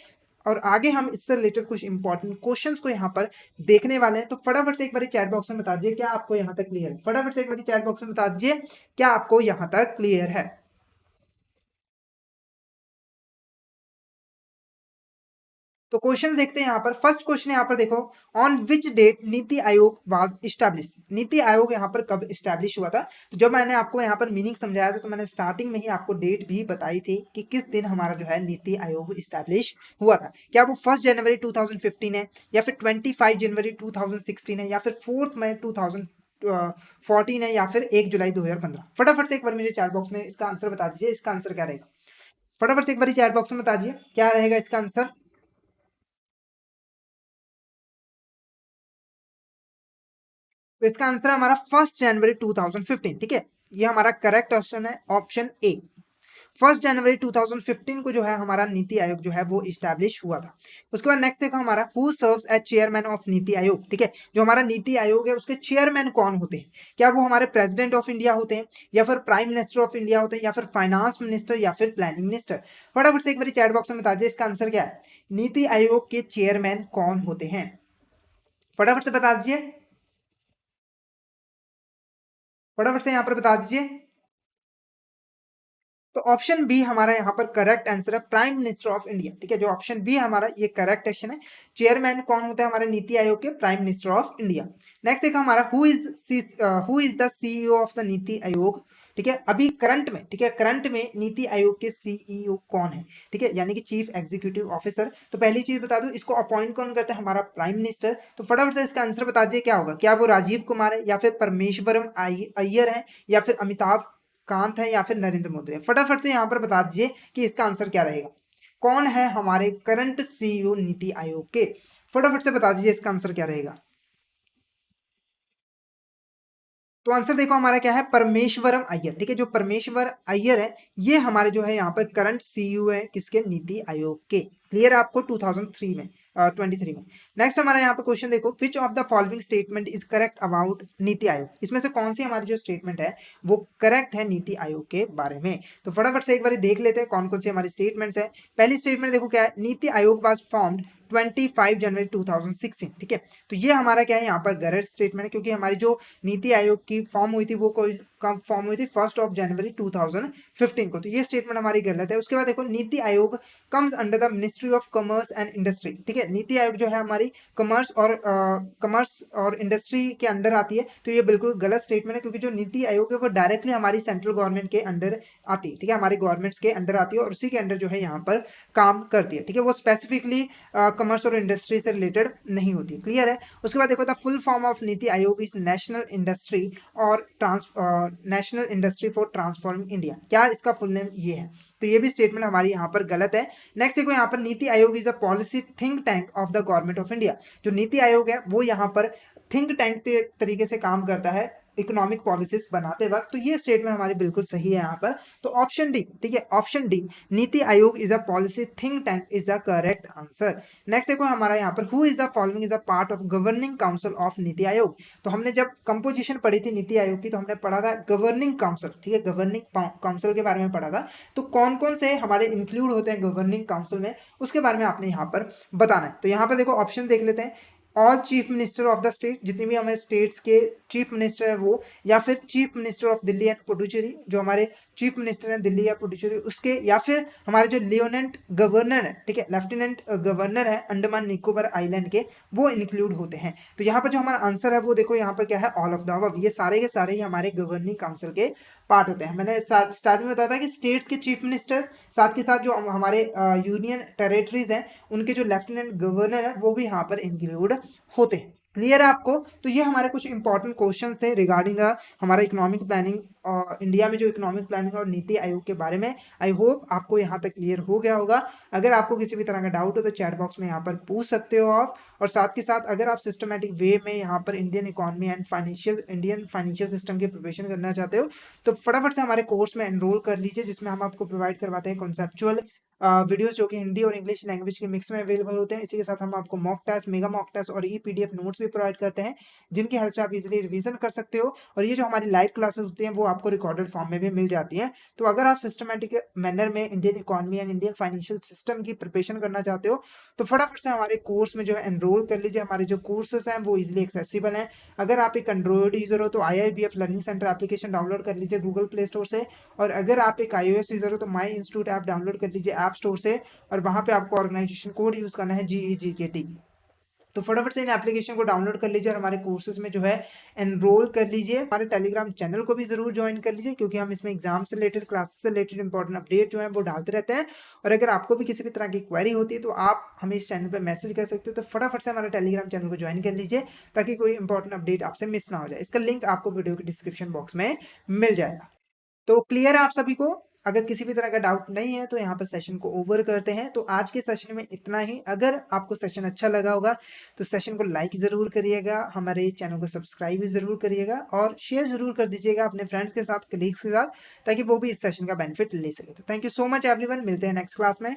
और आगे हम इससे रिलेटेड कुछ इंपॉर्टेंट क्वेश्चंस को यहाँ पर देखने वाले हैं। तो फटाफट से एक बार चैट बॉक्स में बता दीजिए क्या आपको यहाँ तक क्लियर है। फटाफट से एक बार चैट बॉक्स में बता दीजिए क्या आपको यहाँ तक क्लियर है। तो क्वेश्चन देखते हैं यहाँ पर। फर्स्ट क्वेश्चन यहाँ पर देखो, ऑन विच डेट नीति आयोग वाज इस्टेब्लिश। नीति आयोग यहाँ पर कब इस्टेब्लिश हुआ था? तो जब मैंने आपको यहाँ पर मीनिंग समझाया था तो मैंने स्टार्टिंग में ही आपको डेट भी बताई थी कि किस दिन हमारा जो है नीति आयोग इस्टेब्लिश हुआ था। क्या वो 1 जनवरी 2015 है, या फिर 25 जनवरी 2016 है, या फिर 4 मई 2014 है, या फिर 1 जुलाई 2015? फटाफट से एक बार मुझे चैट बॉक्स में इसका आंसर बता दीजिए। इसका आंसर क्या रहेगा? फटाफट से एक बार चैट बॉक्स में बता दीजिए क्या रहेगा इसका आंसर। तो इसका आंसर हमारा 1 जनवरी 2015, ठीक है। ये हमारा करेक्ट ऑप्शन है, ऑप्शन ए। 1 जनवरी 2015 को जो है हमारा नीति आयोग जो है वो इस्टेब्लिश हुआ था। उसके बाद नेक्स्ट देखो हमारा, who serves as chairman of NITI Aayog, ठीक है। जो हमारा नीति आयोग है उसके चेयरमैन कौन होते हैं? क्या वो हमारे प्रेसिडेंट ऑफ इंडिया होते हैं, या फिर प्राइम मिनिस्टर ऑफ इंडिया होते हैं, या फिर फाइनेंस मिनिस्टर, या फिर प्लानिंग मिनिस्टर? फटाफट से एक बार चैट बॉक्स में बता दीजिए इसका आंसर क्या है। नीति आयोग के चेयरमैन कौन होते हैं? फटाफट से बता दीजिए, फटाफट से यहाँ पर बता दीजिए। तो ऑप्शन बी हमारा यहाँ पर करेक्ट आंसर है, प्राइम मिनिस्टर ऑफ इंडिया, ठीक है। जो ऑप्शन बी हमारा ये करेक्ट क्वेश्चन है। चेयरमैन कौन होता है हमारे नीति आयोग के? Prime minister of India. Next देखो हमारा, who is the CEO of the नीति आयोग, ठीक है। अभी करंट में, ठीक है, करंट में नीति आयोग के सीईओ कौन है, ठीक है, यानी कि चीफ एग्जीक्यूटिव ऑफिसर। तो पहली चीज बता दूं, इसको अपॉइंट कौन करता है? हमारा प्राइम मिनिस्टर। तो फटाफट से इसका आंसर बता दीजिए क्या होगा। क्या वो राजीव कुमार है, या फिर परमेश्वरम अय्यर है, या फिर अमिताभ कांत है, या फिर नरेंद्र मोदी है? फटाफट से यहाँ पर बता दीजिए कि इसका आंसर क्या रहेगा। कौन है हमारे करंट सीईओ नीति आयोग के? फटाफट से बता दीजिए इसका आंसर क्या रहेगा। तो आंसर देखो हमारा क्या है, परमेश्वरम अय्यर, ठीक है। जो परमेश्वर अय्यर है ये हमारे जो है यहाँ पर करंट सीईओ है किसके? नीति आयोग के। क्लियर है आपको? 2003 में 23 में। नेक्स्ट हमारा यहाँ पर क्वेश्चन देखो, which of the following statement is correct about NITI Aayog. इसमें से कौन सी हमारी जो स्टेटमेंट है वो करेक्ट है नीति आयोग के बारे में? तो फटाफट से एक बार देख लेते हैं कौन कौन सी हमारी स्टेटमेंट्स है। पहली स्टेटमेंट देखो क्या है, नीति आयोग वाज फॉर्म्ड 25 जनवरी 2016, ठीक है। तो ये हमारा क्या है यहाँ पर गलत स्टेटमेंट है, क्योंकि हमारी जो नीति आयोग की फॉर्म हुई थी वो कोई कब फॉर्म हुई थी? 1 जनवरी 2015 को। तो ये स्टेटमेंट हमारी गलत है। उसके बाद देखो, NITI Aayog comes under the ministry of commerce and industry, ठीक है। नीति आयोग जो है हमारी कॉमर्स और इंडस्ट्री के अंडर आती है। तो ये बिल्कुल गलत स्टेटमेंट है, क्योंकि जो नीति आयोग है वो डायरेक्टली हमारी सेंट्रल गवर्नमेंट के अंडर आती है, ठीक है, हमारी गवर्नमेंट्स के अंडर आती है और उसी के अंडर जो है यहाँ पर काम करती है, ठीक है। वो स्पेसिफिकली कॉमर्स और इंडस्ट्री से रिलेटेड नहीं होती। क्लियर है? उसके बाद देखो, the full form of NITI आयोग इज नेशनल इंडस्ट्री और national industry for transforming India. क्या इसका फुल नेम ये है? तो ये भी स्टेटमेंट हमारी यहाँ पर गलत है। नेक्स्ट देखो यहाँ पर, NITI Aayog is a policy think tank of the government of India. जो नीति आयोग है वो यहाँ पर थिंक टैंक के तरीके से काम करता है इकोनॉमिक पॉलिसीज बनाते वक्त। तो ये स्टेटमेंट हमारी बिल्कुल सही है यहाँ पर। तो ऑप्शन डी, ठीक है, option D, NITI Aayog is a policy think tank is the correct answer. Next देखो हमारा यहाँ पर, who is the following is a part of governing council of NITI आयोग। तो हमने जब कंपोजिशन पढ़ी थी नीति आयोग की तो हमने पढ़ा था गवर्निंग काउंसिल, ठीक है, गवर्निंग काउंसिल के बारे में पढ़ा था। तो कौन कौन से हमारे इंक्लूड होते हैं गवर्निंग काउंसिल में, उसके बारे में आपने यहाँ पर बताना है। तो यहाँ पर देखो ऑप्शन देख लेते हैं, all chief minister of the state, जितने भी हमारे स्टेट्स के चीफ मिनिस्टर है वो, या फिर chief minister of Delhi and Puducherry, जो हमारे चीफ मिनिस्टर हैं दिल्ली या पुडुचेरी उसके, या फिर हमारे जो लेफ्टिनेंट गवर्नर है, ठीक है, लेफ्टिनेंट गवर्नर है अंडमान निकोबार आइलैंड के, वो इंक्लूड होते हैं। तो यहाँ पर जो हमारा आंसर है वो देखो यहाँ पर क्या है, ऑल ऑफ द अबव। ये सारे के सारे ही हमारे गवर्निंग काउंसिल के पार्ट होते हैं। मैंने स्टार्ट में बताया था कि स्टेट्स के चीफ मिनिस्टर, साथ के साथ जो हमारे यूनियन टेरेटरीज हैं उनके जो लेफ्टिनेंट गवर्नर है वो भी यहाँ पर इंक्लूड होते हैं। क्लियर है आपको? तो ये हमारे कुछ इंपॉर्टेंट क्वेश्चंस थे रिगार्डिंग हमारा इकोनॉमिक प्लानिंग और इंडिया में जो इकोनॉमिक प्लानिंग और नीति आयोग के बारे में। आई होप आपको यहाँ तक क्लियर हो गया होगा। अगर आपको किसी भी तरह का डाउट हो तो चैट बॉक्स में यहाँ पर पूछ सकते हो आप। और साथ के साथ अगर आप सिस्टमेटिक वे में यहाँ पर Indian economy and Indian financial system की प्रिपरेशन करना चाहते हो तो फटाफट से हमारे कोर्स में एनरोल कर लीजिए, जिसमें हम आपको प्रोवाइड करवाते हैं कॉन्सेप्चुअल वीडियोस जो कि हिंदी और इंग्लिश लैंग्वेज के मिक्स में अवेलेबल होते हैं। इसी के साथ हम आपको mock test, mega mock test और ई पीडीएफ नोट्स भी प्रोवाइड करते हैं, जिनकी हेल्प से आप इजीली रिवीजन कर सकते हो। और ये जो हमारी लाइव क्लासेस होती हैं वो आपको रिकॉर्डेड फॉर्म में भी मिल जाती हैं। तो अगर आप सिस्टमेटिक मैनर में Indian economy and Indian financial system की प्रिपरेशन करना चाहते हो तो फटाफट से हमारे कोर्स में जो है एनरोल कर लीजिए। हमारे जो कोर्सेज हैं वो इजिली एक्सेसिबल हैं। अगर आप एक एंड्रॉइड यूजर हो तो IIBF learning centre application download कर लीजिए गूगल प्ले स्टोर से। और अगर आप एक iOS यूजर हो तो माई इंस्टीट्यूट ऐप डाउनलोड कर लीजिए ऐप स्टोर से। और वहां पे आपको ऑर्गेनाइजेशन कोड यूज करना है GEGKT। तो फटाफट से इन एप्लीकेशन को डाउनलोड कर लीजिए और हमारे कोर्सेज में जो है एनरोल कर लीजिए। हमारे टेलीग्राम चैनल को भी जरूर ज्वाइन कर लीजिए, क्योंकि हम इसमें एग्जाम से रिलेटेड, क्लासेस से रिलेटेड इंपॉर्टेंट अपडेट जो है वो डालते रहते हैं। और अगर आपको भी किसी भी तरह की क्वेरी होती है तो आप हमें इस चैनल पर मैसेज कर सकते हो। तो फटाफट से हमारे टेलीग्राम चैनल को ज्वाइन कर लीजिए ताकि कोई इंपॉर्टेंट अपडेट आपसे मिस ना हो जाए। इसका लिंक आपको वीडियो के डिस्क्रिप्शन बॉक्स में मिल जाएगा। तो क्लियर है आप सभी को? अगर किसी भी तरह का डाउट नहीं है तो यहाँ पर सेशन को ओवर करते हैं। तो आज के सेशन में इतना ही। अगर आपको सेशन अच्छा लगा होगा तो सेशन को लाइक ज़रूर करिएगा, हमारे चैनल को सब्सक्राइब भी ज़रूर करिएगा और शेयर ज़रूर कर दीजिएगा अपने फ्रेंड्स के साथ, कलीग्स के साथ, ताकि वो भी इस सेशन का बेनिफिट ले सके। तो thank you so much everyone, मिलते हैं नेक्स्ट क्लास में।